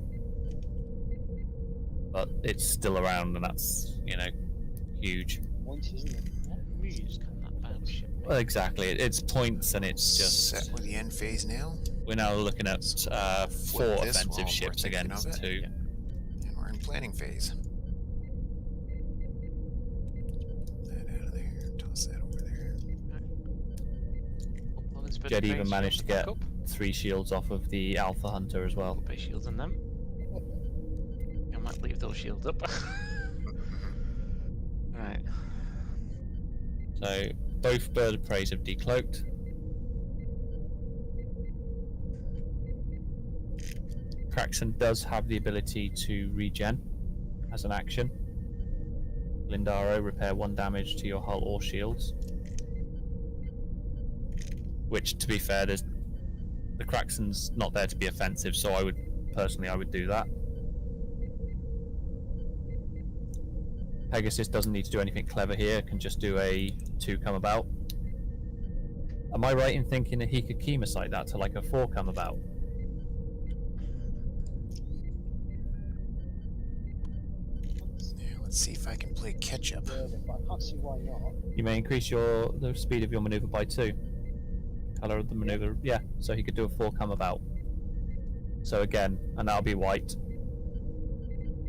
but it's still around, and that's huge. Points, isn't it? Muse can that battleship. Well, exactly, it's points, and it's just Set with the end phase now, we're now looking at 4 this offensive while we're ships thinking against of it. 2. and we're in planning phase. That out of there, toss that over there. Jed even managed to get 3 shields off of the Alpha Hunter as well. Base shields on them. I might leave those shields up. Right. So both Bird of Preys have decloaked. Craxon does have the ability to regen as an action. Lindaro, repair 1 damage to your hull or shields. Which, to be fair, the Craxon's not there to be offensive, so I would do that. Pegasus doesn't need to do anything clever here, can just do a 2 come about. Am I right in thinking that he could Chemocyte that to like a 4 come about? Yeah, let's see if I can play catch up. But I can't see why not. You may increase the speed of your maneuver by 2. Color of the maneuver, yeah, so he could do a 4 come about. So again, and that'll be white.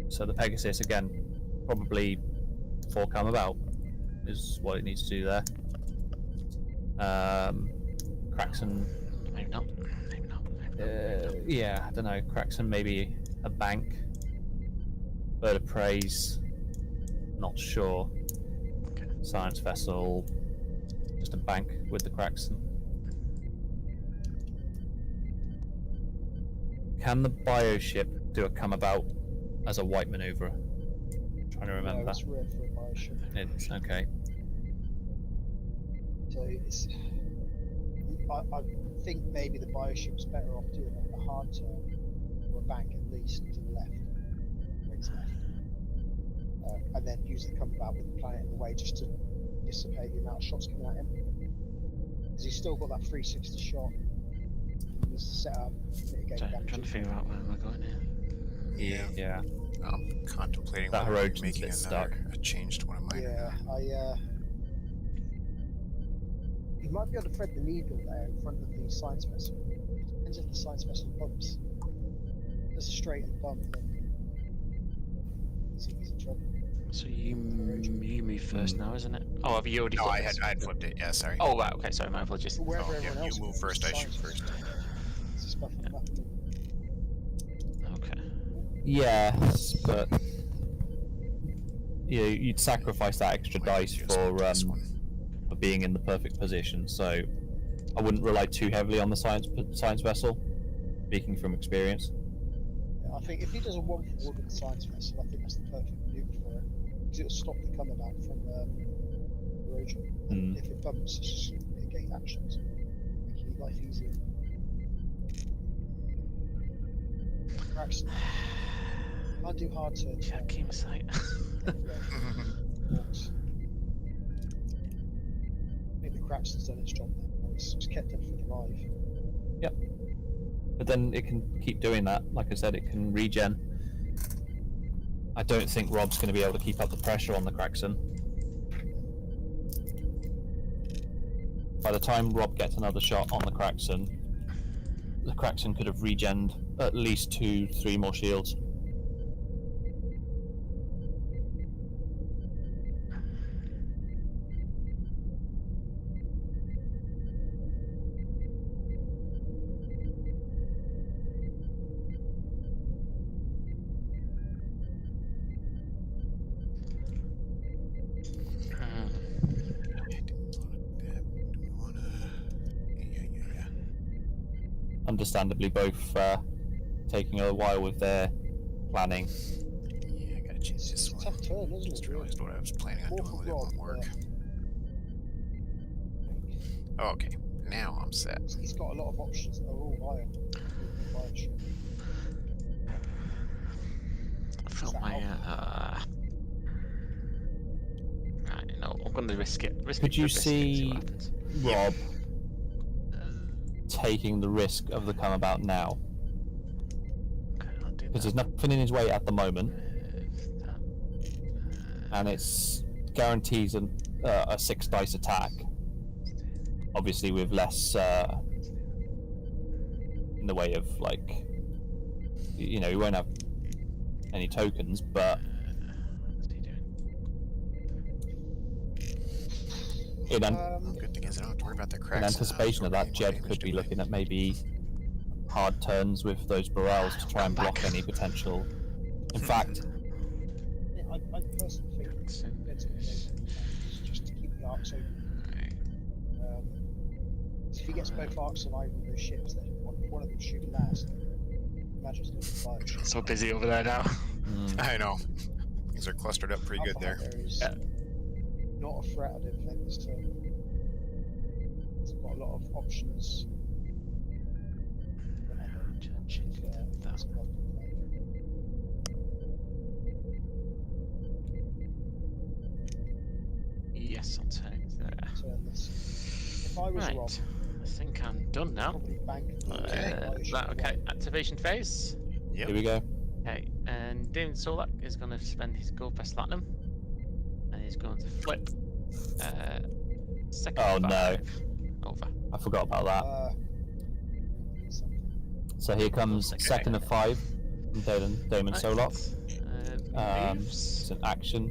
So the Pegasus, again, probably 4 come about is what it needs to do there. Craxon, Maybe not. Maybe not. yeah, I don't know. Craxon maybe a bank. Bird of Prey's not sure. Okay. Science vessel, just a bank with the Craxon. Can the bioship do a come about as a white maneuver? Trying to remember. No, it's rare for a bioship. It's okay. So it's. I think maybe the bioship's better off doing a hard turn or a bank at least to the left, where it's left, and then use the come about with the planet in the way just to dissipate the amount of shots coming at him. Because he's still got that 360 shot. He needs to set up, mitigate Sorry, I'm damage. trying to figure out where we're going here. Yeah. I'm contemplating That whether I'm Heroic making gets a change to one of mine. Yeah, you might be able to thread the needle there in front of the science vessel. Depends if the science vessel bumps. If it's a straight and bump, then he's in trouble. So you move first now, isn't it? Oh, have you already? No, flipped I this? had flipped it. Yeah, sorry. Oh, right. Okay, sorry, my apologies. But wherever Oh, everyone yeah, else you move goes, first, the I shoot science first. It's a stuff like that. Okay. Yes, but you'd sacrifice that extra Might dice just for this one. being in the perfect position. So I wouldn't rely too heavily on the science vessel. Speaking from experience. I think if he does a 1 for 1 with the science vessel, I think that's the perfect maneuver for it. Because it'll stop the come about from erosion. And if it bumps, it's just mitigate actions. Making life easier. Craxon. Can't do hard turns. Yeah, Chemocyte. Walks. I think the Craxon's done its job there. It's kept everything alive. But then it can keep doing that. Like I said, it can regen I don't think Rob's going to be able to keep up the pressure on the Kraxon. By the time Rob gets another shot on the Kraxon could have regened at least 2-3 more shields. Understandably, both taking a while with their planning. Yeah, I gotta change this one. Tough turn, isn't Just it? realized what I was planning on More doing for with it Rob, won't work. Oh, okay, now I'm set. He's got a lot of options that are all viable. I felt my. Right, no, I'm going to risk it. Could you see what happens. Rob taking the risk of the come about now? Okay, I'll do Because that. there's nothing in his way at the moment, and it's guarantees a 6 dice attack. Obviously, with less in the way of, like, you know, he won't have any tokens, but What's he doing? Good thing is I don't have to worry about the cracks. in anticipation of that, Jed could be looking at maybe hard turns with those barrels to try and block any potential. In fact, I personally think it's going to just to keep the arcs open. So if he gets both arcs on either of those ships, then one of them shooting last. Imagine it's doing the fire. So busy over there now. I know. Things are clustered up pretty good there. There is not a threat, I don't think, this turn. It's got a lot of options. Yes, I'll take that. Turn this. If I was Right, Rob, I think I'm done now. probably bank. Okay, activation phase. Yep. here we go. Okay, and David Solak is going to spend his gold press platinum, and he's going to flip. Second. Oh, no. 5 over. I forgot about that. So here comes Okay. second of 5 from Damon Right. Solok. Moves. It's an action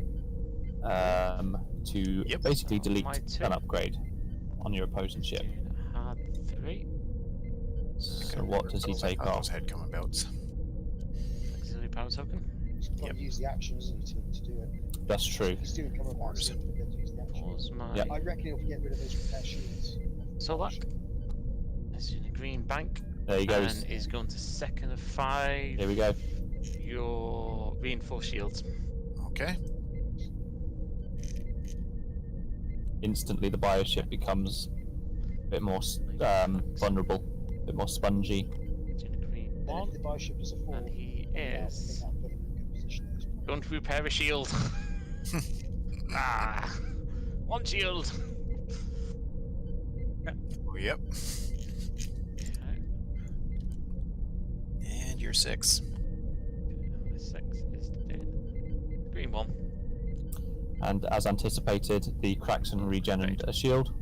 to Yep. basically delete My two. an upgrade on your opposing ship. Hard 3. So what does he take off? Those head come about. Auxiliary power token. He's got Yep. to use the action, isn't he, to do it. That's true. If he's doing come about, so he'll forget to use the action. Pause my. Yep. I reckon he'll get rid of those repair shields. Solak is in a green bank. There he goes. And is going to second of 5. Here we go. Your reinforced shields. Okay. Instantly the bioship becomes a bit more vulnerable, a bit more spongy. He's in a green Then 1. if the bioship is a 4, And he then I think is that'll put him in a good position at this point. going to repair a shield. Ah, 1 shield. Yep. Okay. And you're 6. The 6 is doing green 1. And as anticipated, the Kraxon regenerated a shield.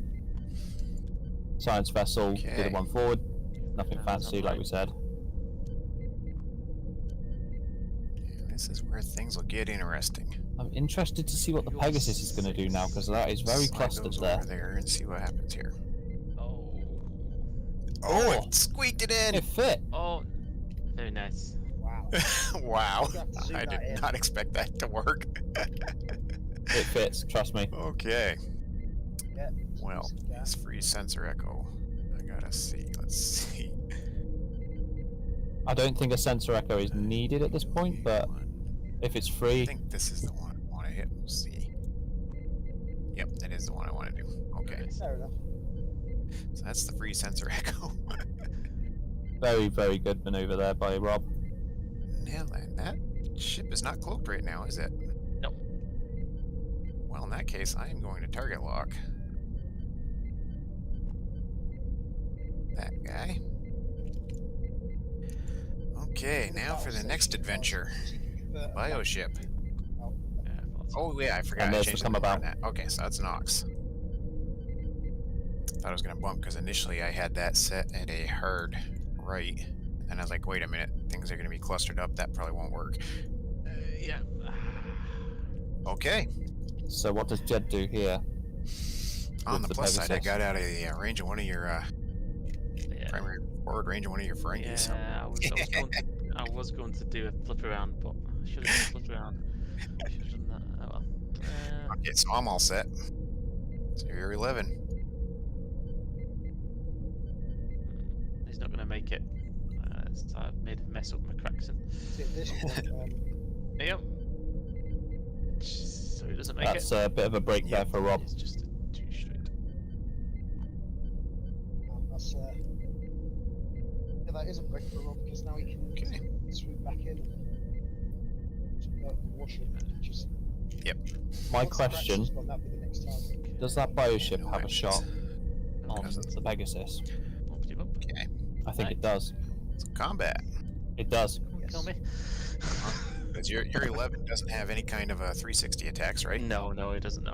Science vessel did Okay. a 1 forward. Nothing fancy, like we said. And this is where things will get interesting. I'm interested to see what the Pegasus is going to do now, because that is very Slide clustered those there. over there and see what happens here. Oh. Oh, it squeaked it in! It fit! Oh. Very nice. Wow. Wow. You have to zoom I that did in. not expect that to work. It fits, trust me. Okay. Yeah. Well, this free sensor echo. I gotta see. Let's see. I don't think a sensor echo is needed at this point, but if it's I free, think this is the one I want to hit. We'll see. Yep, that is the one I want to do. Okay. Fair enough. So that's the free sensor echo. very, very good maneuver there by Rob. Now then, that ship is not cloaked right now, is it? Nope. Well, in that case, I am going to target lock that guy. Okay, now for the next adventure. Bioship. Oh yeah, I forgot. And I there's the changed come number on about. that. Okay, so that's Nox. Thought I was gonna bump because initially I had that set at a hard right, and I was like, wait a minute, things are gonna be clustered up. That probably won't work. Yeah. Okay, So what does Jed do here? on With the the plus side, I Pegasus? got out of the range of one of your Yeah. primary forward range of one of your Ferengis. Yeah, I was going to do a flip around, but I should have done a flip around. I should have done that. Oh well. Okay, so I'm all set. So you're 11. He's not going to make it. So I've made a mess up my Craxon. At this point, Yep. So he doesn't make That's it. a bit of a break there for Rob. It's just a 2 straight. that's yeah, that is a break for Rob because now he can swoop back in and warship. Just My once the question, Craxon's gone, that'll be the next target. does that bioship No have a actions. shot on Because the Pegasus? Boopty boop. Okay, I think it does. so combat. It does. Kill me. Because your 11 doesn't have any kind of a 360 attacks, right? No, he doesn't know.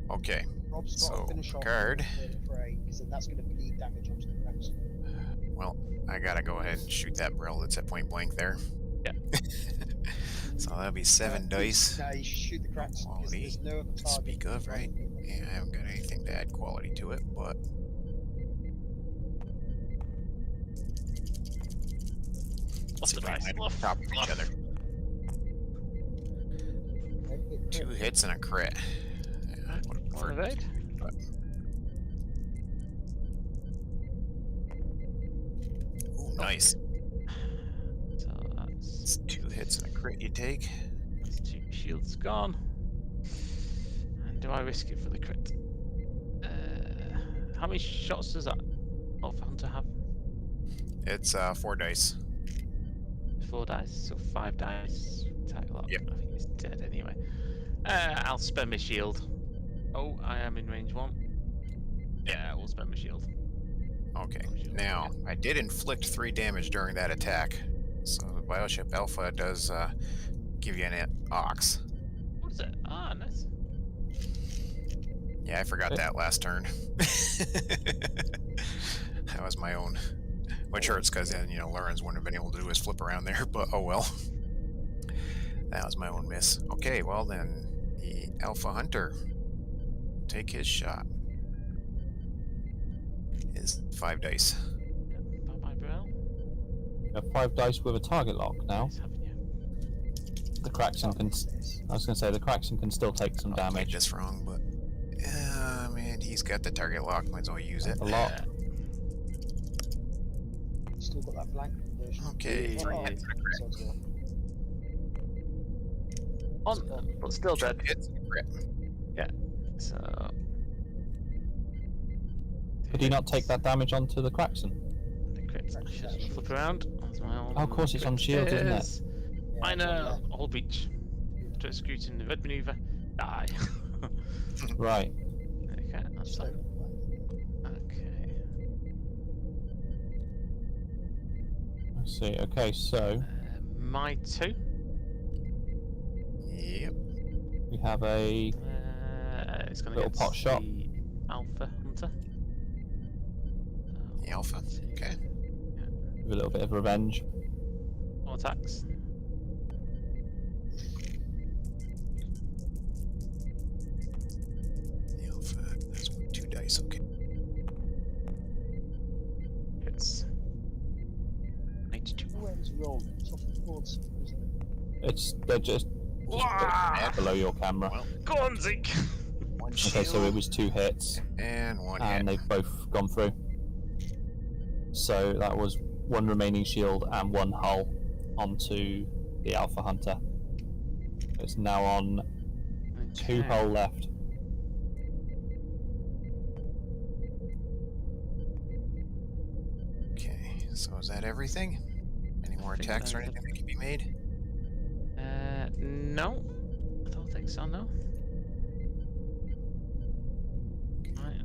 Okay, Rob's got So, to finish off Picard. the prey because then that's going to bleed damage onto the Craxon. well, I gotta go ahead and shoot that Brill that's at point blank there. Yeah. So that'll be 7 dice. No, you should shoot the Craxon because Quality there's no other to target. speak of, right? Yeah, I haven't got anything to add quality to it, but What's see the if I dice? can line up top of each other. 2 hits and a crit. Yeah, I would've preferred Evade. but- Ooh, nice. So that's It's 2 hits and a crit you take. 2 shields gone. And do I risk it for the crit? How many shots does that Alpha Hunter have? It's 4 dice. 4 dice, so 5 dice. Attack lock. Yep. I think he's dead anyway. I'll spend my shield. Oh, I am in range 1. Yeah, I will spend my shield. Okay. Now, I did inflict 3 damage during that attack. So the Bioship Alpha does give you an ox. What is it? Ah, nice. Yeah, I forgot that last turn. That was my own. Which hurts because then, Lawrence wouldn't have been able to do his flip around there, but oh well. That was my own miss. Okay, well then, the Alpha Hunter. Take his shot. Is 5 dice. Bye bye, bro. You have 5 dice with a target lock now. Nice having you. The Craxon can. I was going to say the Craxon can still take some I played damage. this wrong, but man, he's got the target lock. Might as well use it. A lot. Still got that blank version. Okay, 3 Oh, hits and a crit. so it's all- On, but still dead. 2 hits and a crit. So. Could he not take that damage onto the Craxon? The crit. I should just flip around. That's my own Oh, of course, it's on crit shield, isn't it? is. Yeah, Minor, hold breach. To executing the red maneuver. Die. Right. Okay, that's so- fine. Okay. I see. Okay, so My 2. Yep. we have a. It's going to Little get pot shot. the Alpha Hunter. The Alpha. Okay. With a little bit of revenge. 4 attacks. The Alpha. That's 2 dice. Okay. It's 82. Where's roll? It's off the board, isn't it? They're just Wah! below your camera. Well, Go on, Zeke! 1 Okay, so it shield was 2 hits, and 1 and hit. they've both gone through. So that was 1 remaining shield and 1 hull onto the Alpha Hunter. It's now on 2 Okay. hull left. Okay, so is that everything? Any more I think attacks or that is anything that can be made? No. I don't think so, no. Right.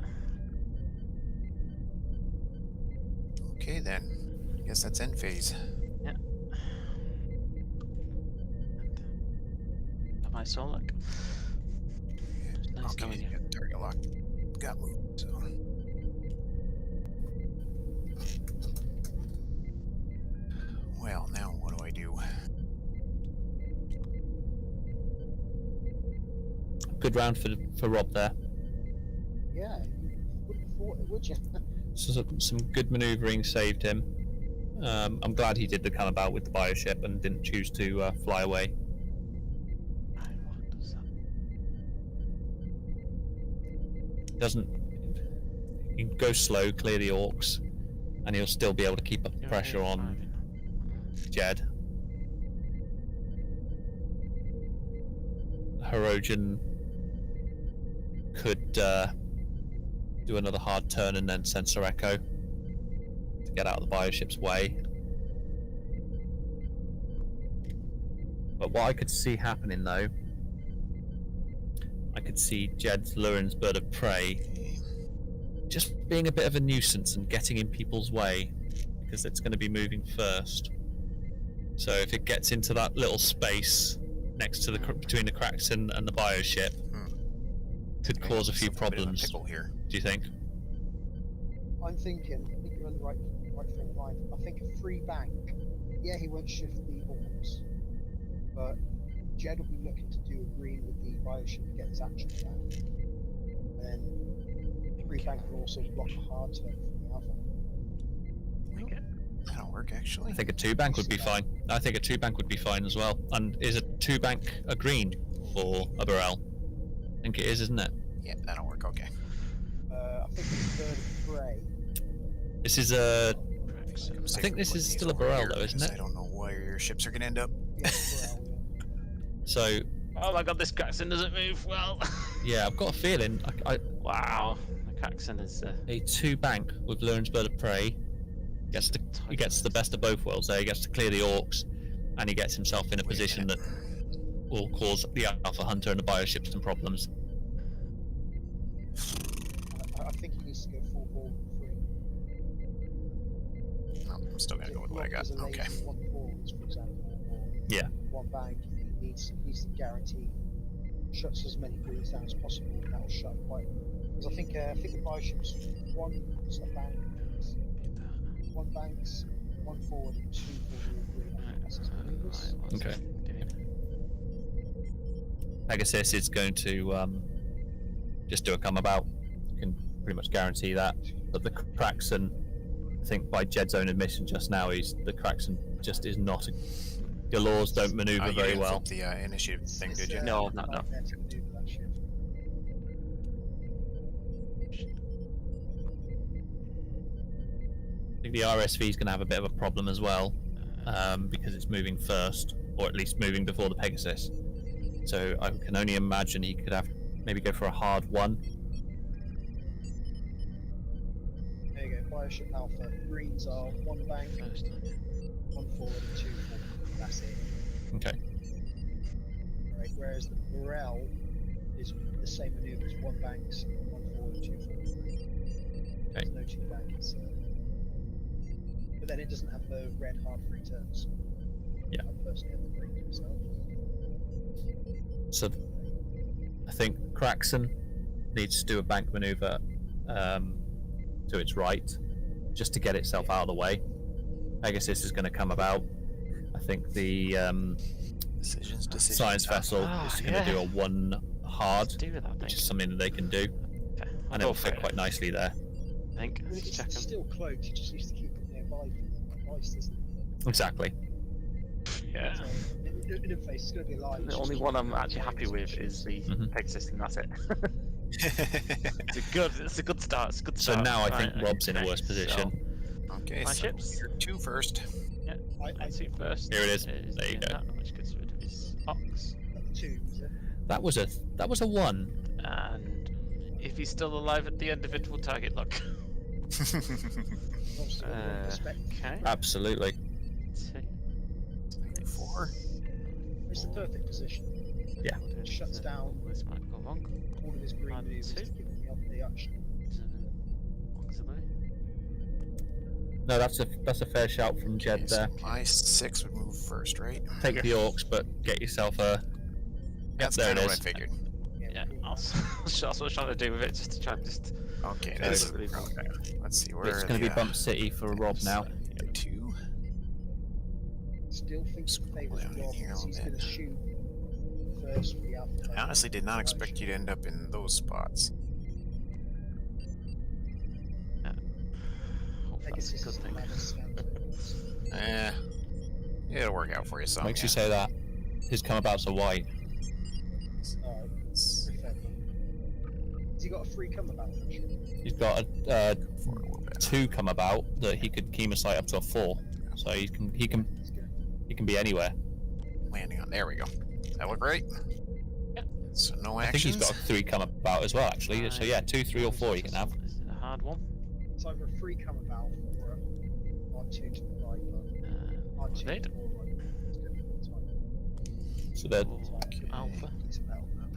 Okay then. I guess that's end phase. Bye-bye, Solak. Let's go Okay, in. got target lock. Got moved. So. Well, now what do I do? Good round for Rob there. Yeah, you wouldn't have thought it, would you? So some good manoeuvring saved him. I'm glad he did the come about with the bioship and didn't choose to fly away. Right, what does that? Doesn't. He can go slow, clear the orcs, and he'll still be able to keep up the You're pressure on fine. Jed. Hirogen could do another hard turn and then sensor echo to get out of the bioship's way. But what I could see happening though, I could see Jed's Lurin's bird of prey just being a bit of a nuisance and getting in people's way because it's going to be moving first. So if it gets into that little space next to the between the cracks and the bioship, could cause a few problems. Pickle here. Do you think? I think you're on the right frame of mind. I think a free bank, yeah, he won't shift the orcs, but Jed will be looking to do a green with the bioship to get his action down. And then free bank will also block a hard turn from the alpha. Okay. That'll work actually. I think a 2-bank would be fine. I think a 2-bank would be fine as well. And is a 2-bank a green for a Burrell? I think it is, isn't it? Yeah, that'll work. Okay. I think it's bird of prey. This is a. I'm I safe think with this putting is these still a over Burrell here though, isn't because it? I don't know where your ships are gonna end up. Yeah, Burrell, yeah. So Oh my god, this Caxton doesn't move well. yeah, I've got a feeling Wow, the Caxton is. a 2-bank with Lurin's bird of prey he gets the best of both worlds there. He gets to clear the orcs, and he gets himself in a Wait a position that will cause the Alpha Hunter and the Bioship some problems. I think he needs to go full ball with free. No, I'm still gonna go with what I got. As a lane, Okay. one forwards, for example, or Yeah. one bank, he needs to guarantee shuts as many greens down as possible, and that will shut quite. Because I think the bioship's one sort of bank, one banks, one forward, and 2 forward, all green. I think that's his maneuvers. Okay. Pegasus is going to just do a come about. You can pretty much guarantee that. But the Kraxon, I think by Jed's own admission just now, the Kraxon just is not. Galores don't maneuver You very didn't well. flip the initiative thing, did you? No, no. Nightmare to maneuver that ship. I think the RSV is going to have a bit of a problem as well, because it's moving first, or at least moving before the Pegasus. So I can only imagine he could have maybe go for a hard 1. There you go, bioship alpha. Greens are one bank, one forward, and 2 forward. That's it. Okay. Right, whereas the Burrell is the same maneuver as one banks, one forward, 2 forward. There's no 2 banks. But then it doesn't have the red hard free turns. Yeah. I personally have the green myself. So I think Kraxon needs to do a bank maneuver to its right, just to get itself out of the way. Pegasus is going to come about. I think the Decisions. science vessel is going to do a 1 hard, Do with that which is thing. something that they can do, Okay, and it will fit quite nicely there. I think. I mean, Let's check it's 'em. still cloaked, you just needs to keep it nearby for ice, doesn't it? Exactly. Yeah. So, in face, it's going to be alive. The only one I'm actually happy with is the Pegasus, and that's it. It's a good start. It's a good So start. now I think Right, Rob's in a okay, worse position. Okay, My so ships? you're 2 first. I see first. Here it is. There you doing go. That, which gets rid of his ox. 2, is it? That was a 1. And if he's still alive at the end of it, we'll target lock. Obviously, got one perspective. Okay. Absolutely. 4. It's the perfect position. Yeah. Shuts down This might go wrong. all of his green One, maneuvers to two. give him the action. Auxiliary. No, that's a fair shout from Jed there. My 6 would move first, right? Take the orcs, but get yourself a. That's there it kind of what is. I figured. Yeah, That's what I was trying to do with it, just to try and just. Okay, Yeah, that's it's- okay. Let's see where It's going to be the, Bump City for Rob now. the two. Still think Scroll he favours down in Rob here a because he's little going to shoot first for the Alpha. I honestly did not expect you to end up in those spots. Hope that's a good thing. It'll work out for you some. Makes you say that. His come-abouts are white. Alright, Let's fair enough. Has he got a free come about? He's got a go for it a little bit. 2 come-about that he could chemosite up to a 4. So he can be anywhere. Landing on. There we go. That look right? Yep. So no I think actions. he's got a 3 come-about as well, actually. So yeah, 2, 3, or 4 you can have. Is it a hard one? It's either a free come about or a R2 to the right, but R2 Right. to the right. It's good for the time. So there, Alpha. It's a metal map.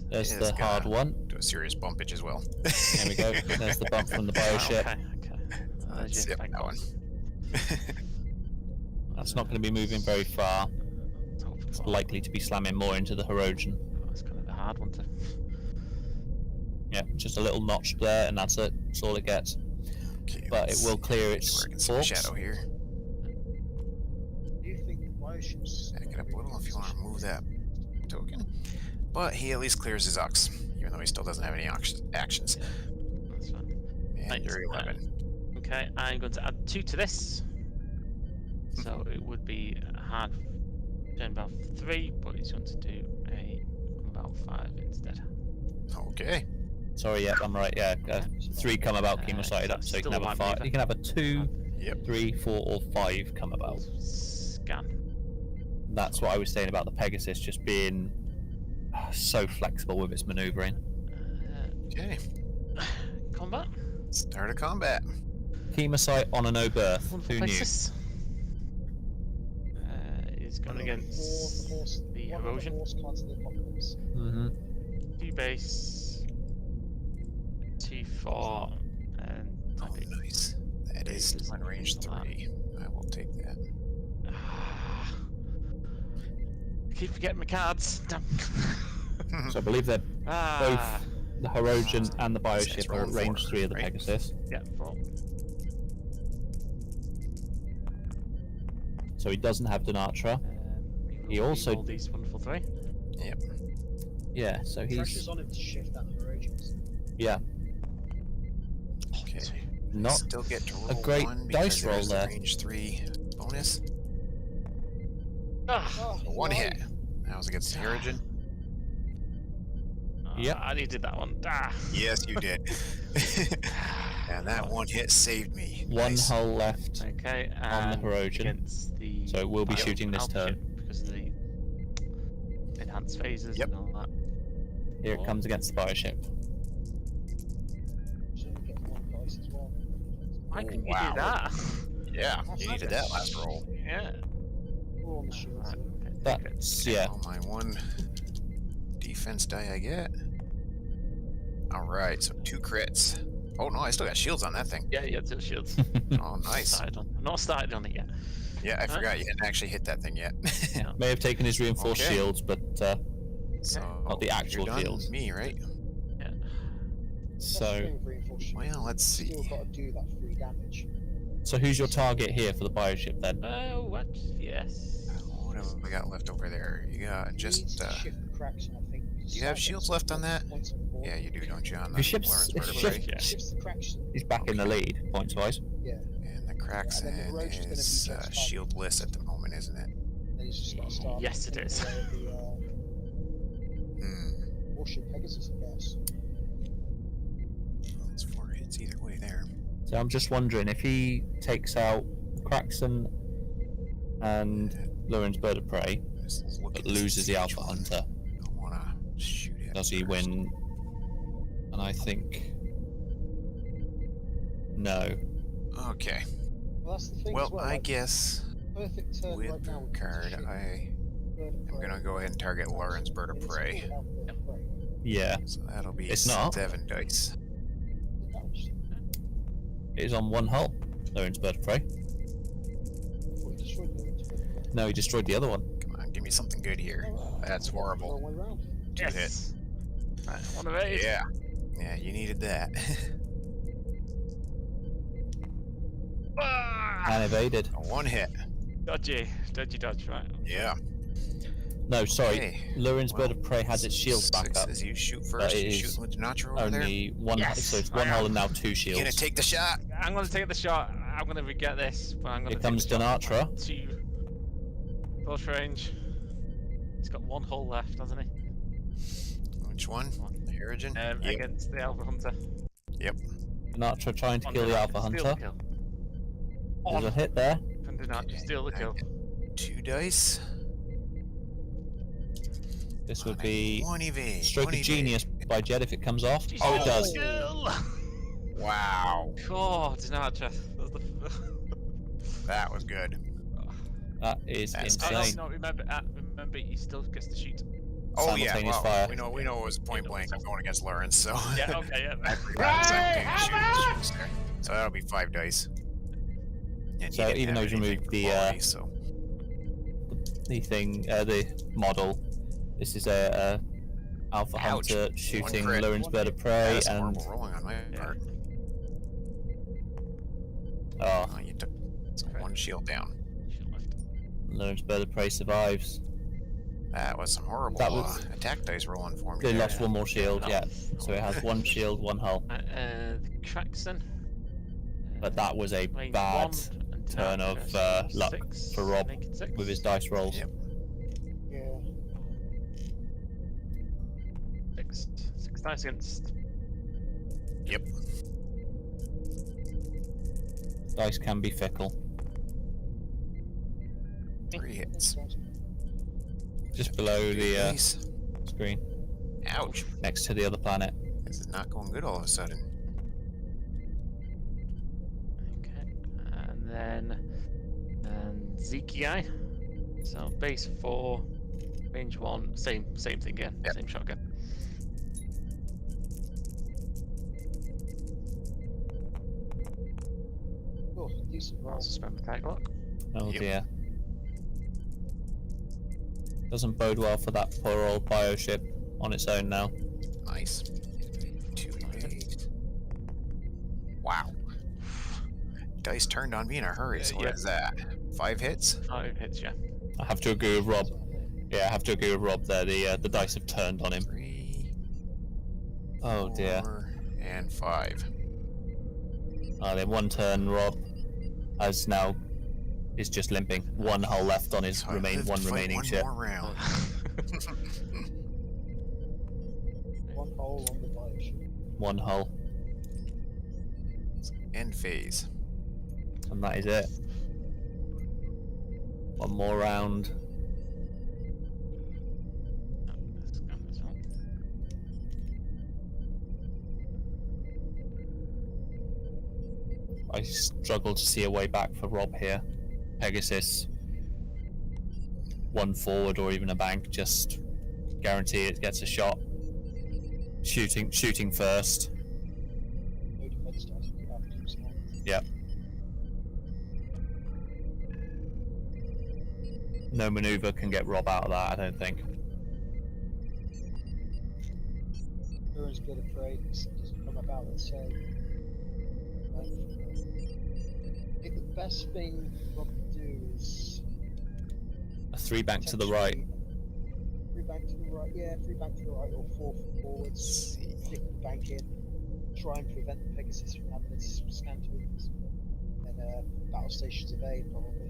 there's Yeah, the it's hard got- one. Do a serious bumpage as well. There we go. There's the bump from the bioship. Okay. That's There's your it, big that one. That's not going to be moving very far. It's likely to be slamming more into the Hirogen. That's kind of a hard one to. Yeah, just a little notch there, and that's it. That's all it gets. Okay, But it let's will see clear where its I can see the forks. shadow here. Do you think the bioship's Back it up a little if you want to move that token. But he at least clears his Ux, even though he still doesn't have any actions. That's fine. And Right, you're 11. Okay, I'm going to add 2 to this. So it would be a hard turn about 3, but he's going to do a about 5 instead. Okay. Sorry, yeah, I'm right. Yeah, 3 come about Uh, chemosited up, so you can still have a a 5. white You can have a 2, Yep. 3, 4, or 5 come about. Scan. That's what I was saying about the Pegasus just being so flexible with its maneuvering. Okay. Combat. Start a combat. Chemosite on a no berth. Wonderful Who knew? places. Is going against the erosion. Horse cards of the apocalypse. Mm-hmm. 2 base. 2 4 and Oh, nice. That is still in range 3. I will take that. I keep forgetting my cards. Damn. So I believe they're Ah. the Hirogen and the That's bioship are at roll range 4, 3 of the right? Pegasus. Yeah, 4. So he doesn't have Denatra. He will also- reroll these wonderful 3. Yep. Yeah, so Pressure's he's on him to shift that Hirogen. yeah Okay. not Still get to roll great 1 dice because roll there's the there. range 3 bonus. Ah. Oh, One hit. That was against the Hirogen. Yep. I needed that one. Ah. Yes, you did. And that one hit saved me. one Nice. hull left. Okay, On the and Hirogen. against the So it will be Alpha- shooting this Alpha turn. ship because of the enhanced phases Yep. and all that. Here it comes against the bioship. So we get 1 dice as well. Why Oh, couldn't you wow. do that? Yeah, That's you needed that last roll. Yeah. We're on the shields. Right, yeah. okay, That's yeah. Oh, my 1 defense die I get. Alright, so 2 crits. Oh no, I still got shields on that thing. Yeah, yeah, 2 shields. Oh, nice. I'm not started on it yet. Yeah, I forgot you hadn't actually hit that thing yet. May have taken his reinforced Okay. shields, but So Not the actual you're done shields. with me, right? Yeah. That's the so thing with reinforced shields. Well, let's Still see. got to do that 3 damage. so who's your target here for the bioship then? Oh, what? Yes. What have we got left over there? You got Needs just to shift the cracks, and I think. do you have Side shields gets left on that? points on the board. Yeah, you do, don't you? On the Your ship's- Lawrence if vertebrae? ship- Yeah. Shifts the cracks. He's back in the lead, points wise. Yeah. And the cracks And then the roach is gonna be is just shieldless at the moment, isn't it? Then he's just got to start. Yes, it taking is. away at the, Hmm. warship Pegasus, I guess. Well, it's 4 hits either way there. So I'm just wondering if he takes out Craxon and Luren's Bird of Prey, Just look but at this loses the siege Alpha one. Hunter, I wanna shoot it. does he first. win? And I think no. Okay. Well, that's the thing Well, as well. I like, guess perfect turn with right now. the card, I'm gonna go ahead and target Lauren's Bird of Prey. Yeah, So that'll be It's not. 7 dice. it is on one hull. Luren's Bird of Prey. No, he destroyed the other one. Come on, give me something good here. That's horrible. 2 hits. Right, one of these. Yeah. Yeah, you needed that. Ah! And evaded. One hit. Dodgy, dodge, right. Yeah. No, sorry. Okay. Lurin's Bird of Prey has its shields back up. Says you shoot But first. it You is shooting with the nitro over there? Only one. Yes, So it's I one hull am. and now 2 You shields. gonna take the shot? I'm gonna take the shot. I'm gonna regret this, but I'm gonna Here take comes the shot. Denatra. To close range. He's got one hull left, hasn't he? Which one? The Harrigan? Yep. Against the Alpha Hunter. Denatra trying to On kill the Denatra, Alpha steal Hunter. the kill. There's a On hit there. from Denatra, steal the kill. 2 dice. This would be One evade. Stroke one of evade. Genius by Jed if it comes off. She Oh, it stole does. the kill! Wow. God, Denatra. That was the That was good. That is That's insane. No, remember, he still gets to shoot. Oh yeah, Simultaneous well, fire. we know it was point blank. I'm going against Lawrence, so Yeah, okay, yeah. I forgot simultaneous shoots there. So that'll be 5 dice. And So he didn't even have though you anything removed for the, quality, so The thing, the model. This is a Alpha Ouch. Hunter shooting crit. Lurin's Bird of Prey, that's and horrible rolling on my part. oh, Oh, you took one shield down. Shield left. Lurin's Bird of Prey survives. That was some horrible That was- attack dice rolling for me. They there. lost one more shield, yeah. So it has 1 shield, 1 hull. The Craxton. But that was a Range bad 1 and turn of Denatra, luck 6, for Rob naked 6. with his dice rolls. Yep. Yeah. 6 dice against. Yep. Dice can be fickle. 3 hits. Just below the Dice. screen, Ouch. next to the other planet. This is not going good all of a sudden. Okay, and then Zekiai. So base 4, range 1, same thing again, Yep. same shotgun. Oh, decent roll. I'll suspend the tag lock. Oh Yep. dear. Doesn't bode well for that poor old bio ship on its own now. Nice. 2 evade. Wow. Dice turned on me in a hurry. So what Yeah. is that? 5 hits? 5 hits, yeah. I have to agree with Rob. Yeah, I have to agree with Rob there. The dice have turned on him. 3. Oh dear. 4, and 5. Then 1 turn, Rob is just limping. 1 hull left on his So I live to one fight remaining one ship. more round. One hole on the bike. 1 hull, End phase. and that is it. 1 more round. Let's go this one. I struggle to see a way back for Rob here. Pegasus, 1 forward or even a bank, just guarantee it gets a shot. Shooting first. No defense dice. Keeps on. Yep. No maneuver can get Rob out of that, I don't think. Lurin's Bird of Prey doesn't come about the same. I think the best thing Rob can do is A 3 bank to the right. 3 bank to the right, yeah, 3 bank to the right or 4 forwards. Flick the bank in, try and prevent the Pegasus from having its scan tools. And battle stations evade probably.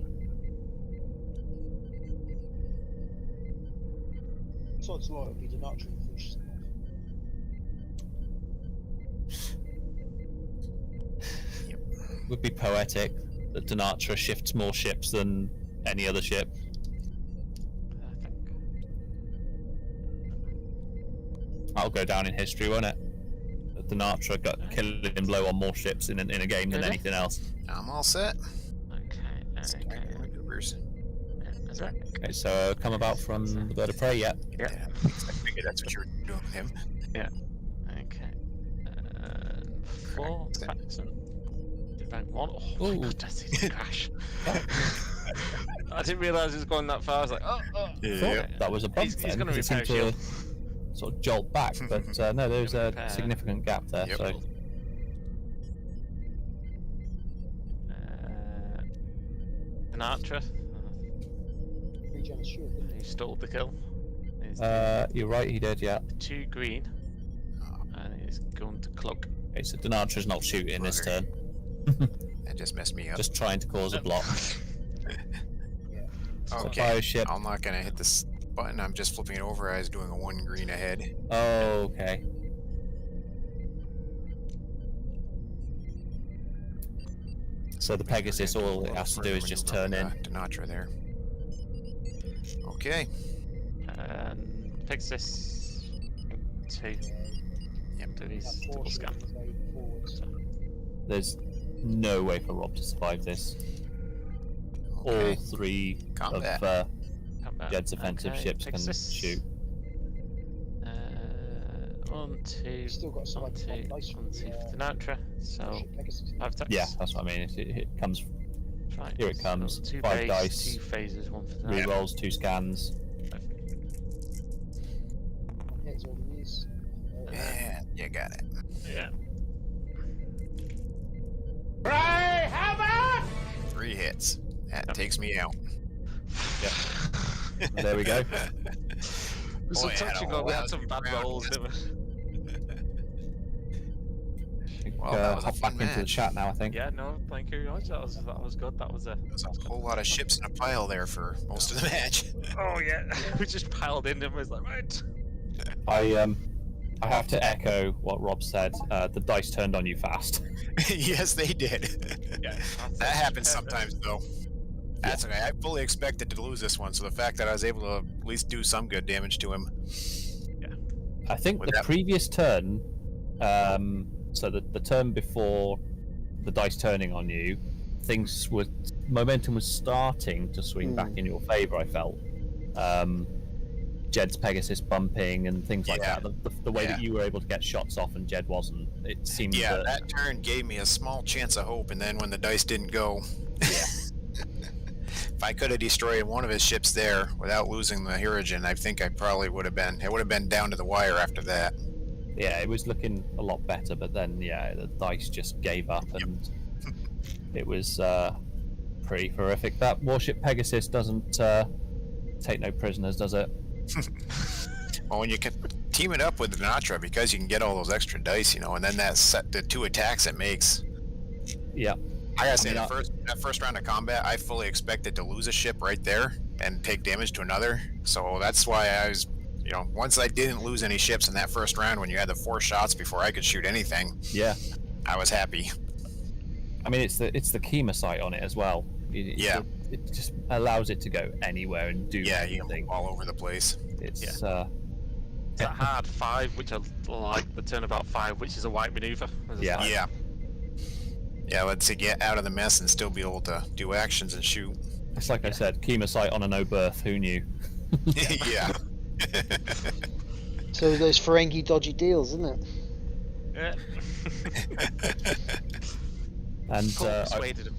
Odds are it'll be Denatra who finishes them off. Would be poetic that Denatra shifts more ships than any other ship. Perfect. That'll go down in history, won't it? That Denatra got killing blow on more ships in a game than Really? anything else. I'm all set. Okay, Stagger maneuvers. That's right. Okay, so come about from the Bird of Prey, yeah. Yeah. I figured that's what you were doing with him. Okay. 4, Craxton. Bank 1. Oh my Ooh. god, that's a crash. I didn't realise it was going that far. I was like, oh. Yeah. Thought that was a bump He's then, gonna 'cause it repair seemed sort of jolt back. But no, there's a Repair. significant gap there. Yep. So Sinatra, Regen shield. he stole the kill. He's you're right, he did. Yeah. 2 green, and he's going to cloak. Okay, so Denatra's not shooting this turn. That just messed me up. Just trying to cause a block. Okay, Bioship. I'm not gonna hit this button. I'm just flipping it over. I was doing a 1 green ahead. Oh, okay. So the Pegasus, all it has to do is just turn in. Denatra there. Okay. And Pegasus 2. Yep. Do his double scan. There's no way for Rob to survive this. Okay. All 3 Combat. of Combat. Jed's offensive Okay, ships can Pegasus. shoot. 1, 2, Still got some 1, 2, like nice 1, 2 for for Sinatra. So Pegasus. 5 attacks. Yeah, that's what I mean. It comes, Right. here it comes. So 2 5 base, dice. 2 phases, 1 for that. re-rolls, 2 scans. Hits all these. Yeah, you got it. Yeah. 3 hits. That takes me out. There we go. So Boy, I had a touching on, we had lousy some bad round. rolls, didn't we? Well, that was a hop fun back into the match. chat now, I think. Yeah, no, thank you very much. That was good. That was a. There's a whole lot of ships in a pile there for most of the match. Oh yeah, we just piled in and was like, right. I have to echo what Rob said. The dice turned on you fast. Yes, they did. Yeah, That happens sometimes, though. That's okay. I fully expected to lose this one, so the fact that I was able to at least do some good damage to him. I think With the that- previous turn, so the turn before the dice turning on you, momentum was starting to swing back in your favour. I felt Jed's Pegasus bumping and things like Yeah. that. The way that Yeah. you were able to get shots off and Jed wasn't. It seemed Yeah, that, that turn gave me a small chance of hope, and then when the dice didn't go, if I could have destroyed one of his ships there without losing the Hirogen, I think I probably would have been. It would have been down to the wire after that. yeah, it was looking a lot better. But then, yeah, the dice just gave up, and it was pretty horrific. That warship Pegasus doesn't take no prisoners, does it? Well, when you can team it up with the Natra, because you can get all those extra dice, and then the 2 attacks it makes. Yeah. I gotta say, mean, that first round of combat, I fully expected to lose a ship right there and take damage to another. So that's why I was, once I didn't lose any ships in that first round, when you had the 4 shots before I could shoot anything, Yeah. I was happy. I mean, it's the Kima sight on it as well. Yeah. It just allows it to go anywhere and do Yeah, you anything. move all over the place. It's It's a hard 5, which I like the turnabout 5, which is a white maneuver. Yeah. Yeah. Yeah, let's get out of the mess and still be able to do actions and shoot. it's like I said, Kima sight on a no berth. Who knew? Yeah. So those Ferengi dodgy deals, isn't it? Yeah. And Persuaded him.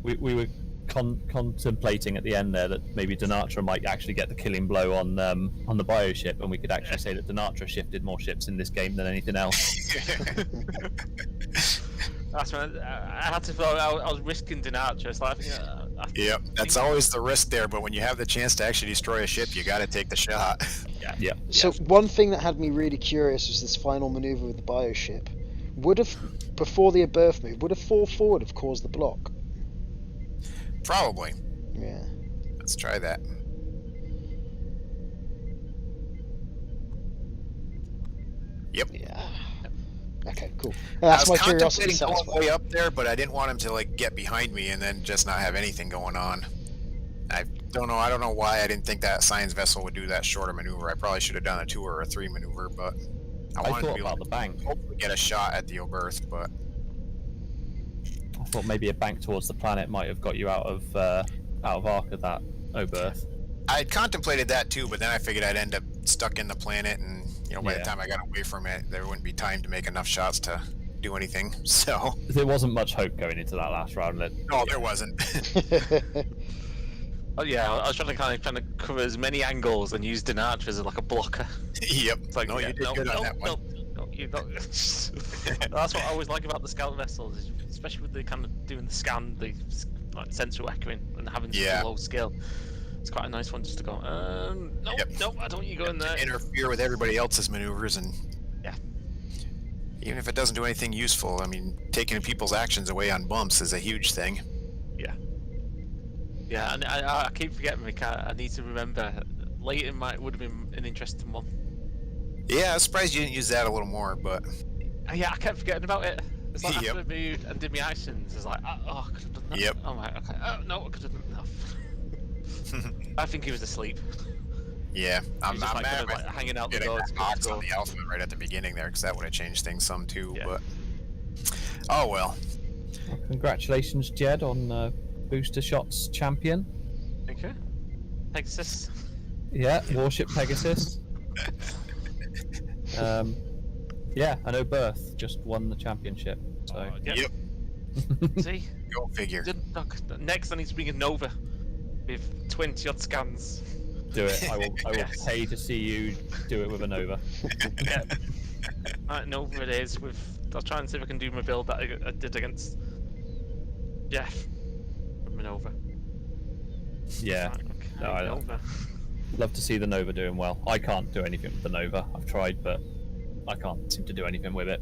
we were contemplating at the end there that maybe Denatra might actually get the killing blow on the bioship, and we could actually say that Denatra shifted more ships in this game than anything else. That's when I had to feel I was risking Denatra. So Yep, that's always the risk there, but when you have the chance to actually destroy a ship, you gotta take the shot. Yeah. So one thing that had me really curious was this final maneuver with the bioship. Would have, before the berth move, would a fall forward have caused the block? Probably. Yeah. Let's try that. Yep. Yeah. Okay, cool. That's I my was curiosity contemplating going satisfied. way up there, but I didn't want him to get behind me and then just not have anything going on. I don't know why I didn't think that science vessel would do that shorter maneuver. I probably should have done a 2 or a 3 maneuver, but I wanted to thought be about able the bank. to hopefully get a shot at the Oberth, but I thought maybe a bank towards the planet might have got you out of arc of that Oberth. I had contemplated that too, but then I figured I'd end up stuck in the planet, and by the Yeah. time I got away from it, there wouldn't be time to make enough shots to do anything. So, There wasn't much hope going into that last round. no, there wasn't. Oh yeah, I was trying to kind of cover as many angles and use Denarch as like a blocker. Yep. It's like, No, you did good on that one. No, you don't. That's what I always like about the scout vessels, especially with the kind of doing the scan, the like sensory echoing, and having such Yeah. a low skill. It's quite a nice one just to go. No, Yep. no, I don't want you going there. Interfere with everybody else's maneuvers, and Yeah. even if it doesn't do anything useful, I mean, taking people's actions away on bumps is a huge thing. Yeah, and I keep forgetting. I need to remember. Leighton would have been an interesting one. Yeah, I was surprised you didn't use that a little more, but Yeah, I kept forgetting about it. It's like Yep. after I moved and did my actions, it's like, I could have done that. Yep. Oh my, okay. Oh no, I could have done enough. I think he was asleep. yeah, I'm He was just like, mad kind of, with like hanging out the getting door. that box on the alpha right at the beginning there, because that would have changed things some too. Yeah. But oh well. Well, congratulations, Jed, on Booster Shots champion. Okay. Pegasus. Yeah, Warship Pegasus. Yeah, I know Birth just won the championship. So Yep. See? Go figure. Next, I need to bring a Nova with 20 odd scans. do it. I will Yes. pay to see you do it with a Nova. Yeah. Right, Nova it is. I'll try and see if I can do my build that I did against Jeff with my Nova. Yeah, Right, okay, no, I don't. Nova. love to see the Nova doing well. I can't do anything with the Nova. I've tried, but I can't seem to do anything with it.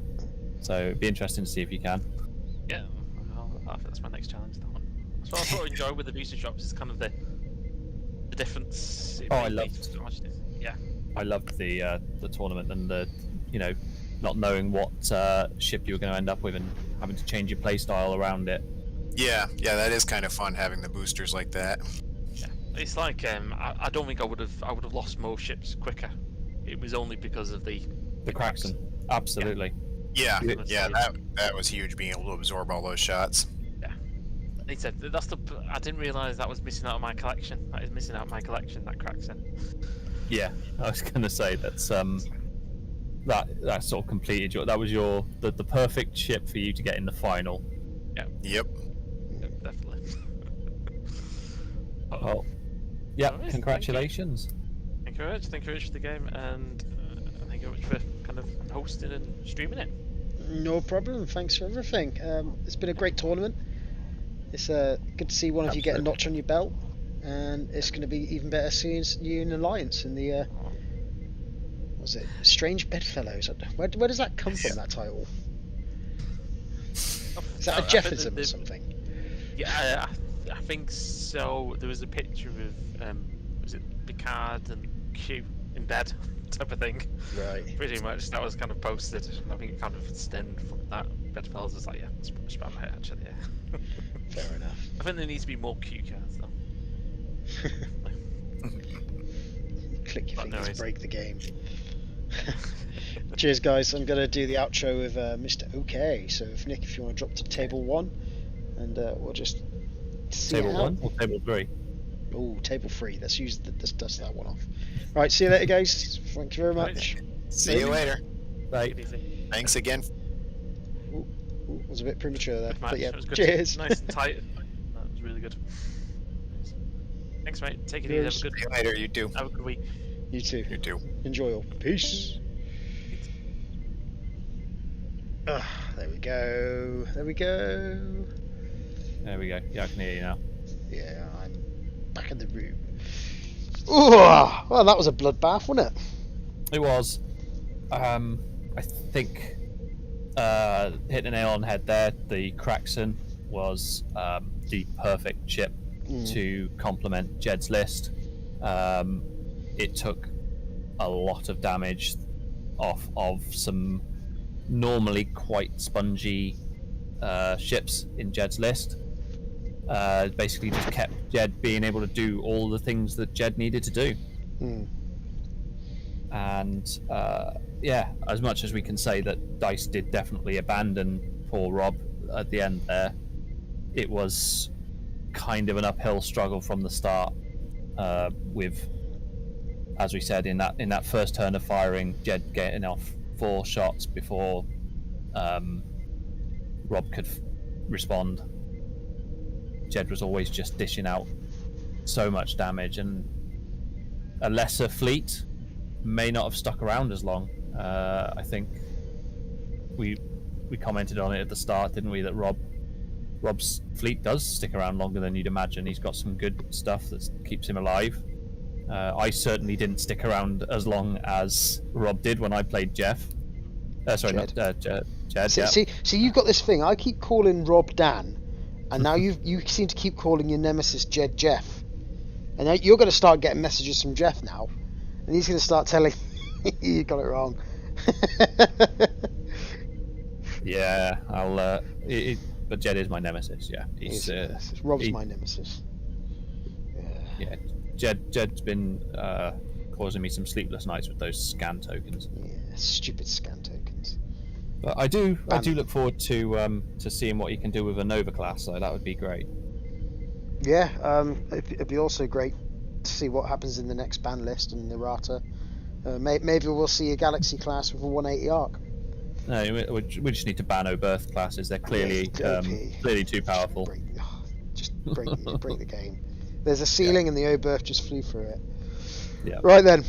So it'd be interesting to see if you can. Yeah, I think that's my next challenge. That one. That's what I sort of enjoy with the booster shops is kind of the difference. it Oh, made I me loved- to watch this. Yeah. I loved the tournament and the not knowing what ship you were going to end up with and having to change your play style around it. Yeah, that is kind of fun having the boosters like that. Yeah, it's like I don't think I would have lost most ships quicker. It was only because of the Craxton, absolutely. Yeah, Yeah. that was huge, being able to absorb all those shots. They said I didn't realise that was missing out of my collection. That is missing out of my collection. That Craxton. Yeah, I was going to say that's that sort of completed that was the perfect ship for you to get in the final. Yep. Yeah, definitely. Oh, yeah, Alright, congratulations. Thank you very much. Thank you very much for the game, and thank you very much for kind of hosting and streaming it. No problem. Thanks for everything. It's been a great tournament. It's good to see one of you get a notch on your belt, and it's going to be even better seeing you in Alliance in the what was it, Strange Bedfellows? Where does that come from? That title? Is that a Jefferson or something? Yeah, I think so. There was a picture of was it Picard and Q in bed type of thing. Right. Pretty much that was kind of posted. I think it kind of stemmed from that. Bedfellows was like, yeah, that's pretty much about right actually. Yeah. Fair enough. I think there needs to be more Q cards though. Click your But no fingers, worries. break the game. Cheers, guys. I'm going to do the outro with Mr. OK. So, Nick, if you want to drop to table 1, and we'll just see Table it out. 1 or table 3? Oh, table 3. Let's dust that one off. Right, see you later, guys. Thank you very much. See you later. Right. Good easy. Thanks again. Ooh, was a bit premature there, Good match. but yeah. It was good. Cheers. Nice and tight. That was really good. Thanks, mate. Take it easy. Have a Cheers. good. See you later. You too. Have a good week. You too. You too. Enjoy all. Peace. There we go. There we go. There we go. Yeah, I can hear you now. Yeah, I'm back in the room. Ooh, well, that was a bloodbath, wasn't it? It was. I think hitting the nail on the head there. The Craxton was the perfect ship to complement Jed's list. It took a lot of damage off of some normally quite spongy ships in Jed's list. Basically just kept Jed being able to do all the things that Jed needed to do. And yeah, as much as we can say that Dice did definitely abandon poor Rob at the end there, it was kind of an uphill struggle from the start, with, as we said, in that first turn of firing, Jed getting off 4 shots before Rob could respond. Jed was always just dishing out so much damage, and a lesser fleet may not have stuck around as long. I think we commented on it at the start, didn't we? That Rob's fleet does stick around longer than you'd imagine. He's got some good stuff that keeps him alive. I certainly didn't stick around as long as Rob did when I played Jeff. Sorry, Jed. not Jed. See, you've got this thing. I keep calling Rob Dan, and now you seem to keep calling your nemesis Jed Jeff. And now you're going to start getting messages from Jeff now, and he's going to start telling you got it wrong. Yeah, but Jed is my nemesis. Yeah, he's Rob's my nemesis. Yeah, Jed's been causing me some sleepless nights with those scan tokens. Yeah, stupid scan tokens. But I do look forward to seeing what you can do with a Nova class. So that would be great. Yeah, it'd be also great to see what happens in the next ban list and Errata. Maybe we'll see a Galaxy class with a 180 arc. No, we just need to ban Oberth classes. They're clearly too powerful. Break the game. There's a ceiling and the Oberth just flew through it. Yeah. Right then.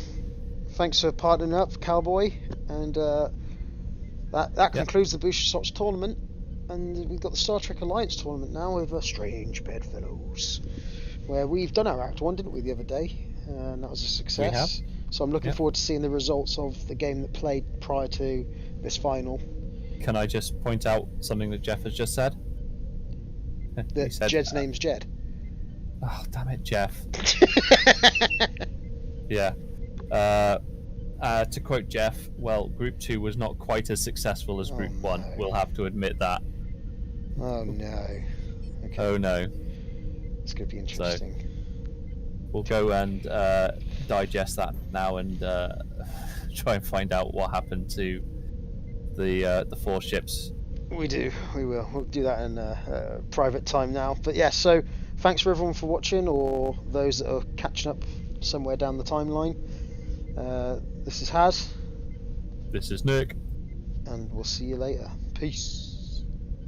Thanks for partnering up, Cowboy. And that concludes the Booster Sox tournament. And we've got the Star Trek Alliance tournament now with Strange Bedfellows, where we've done our Act 1, didn't we, the other day? And that was a success. We have. So I'm looking forward to seeing the results of the game that played prior to this final. Can I just point out something that Jeff has just said? He said, Jed's name's Jed. Oh, damn it, Jeff. Yeah. To quote Jeff, well, Group 2 was not quite as successful as Group 1. No. We'll have to admit that. Oh no. Okay. Oh no. It's going to be interesting. We'll go and digest that now and try and find out what happened to the 4 ships. We will. We'll do that in private time now. But yeah, so thanks for everyone for watching, or those that are catching up somewhere down the timeline. This is Haz. This is Nick. And we'll see you later. Peace.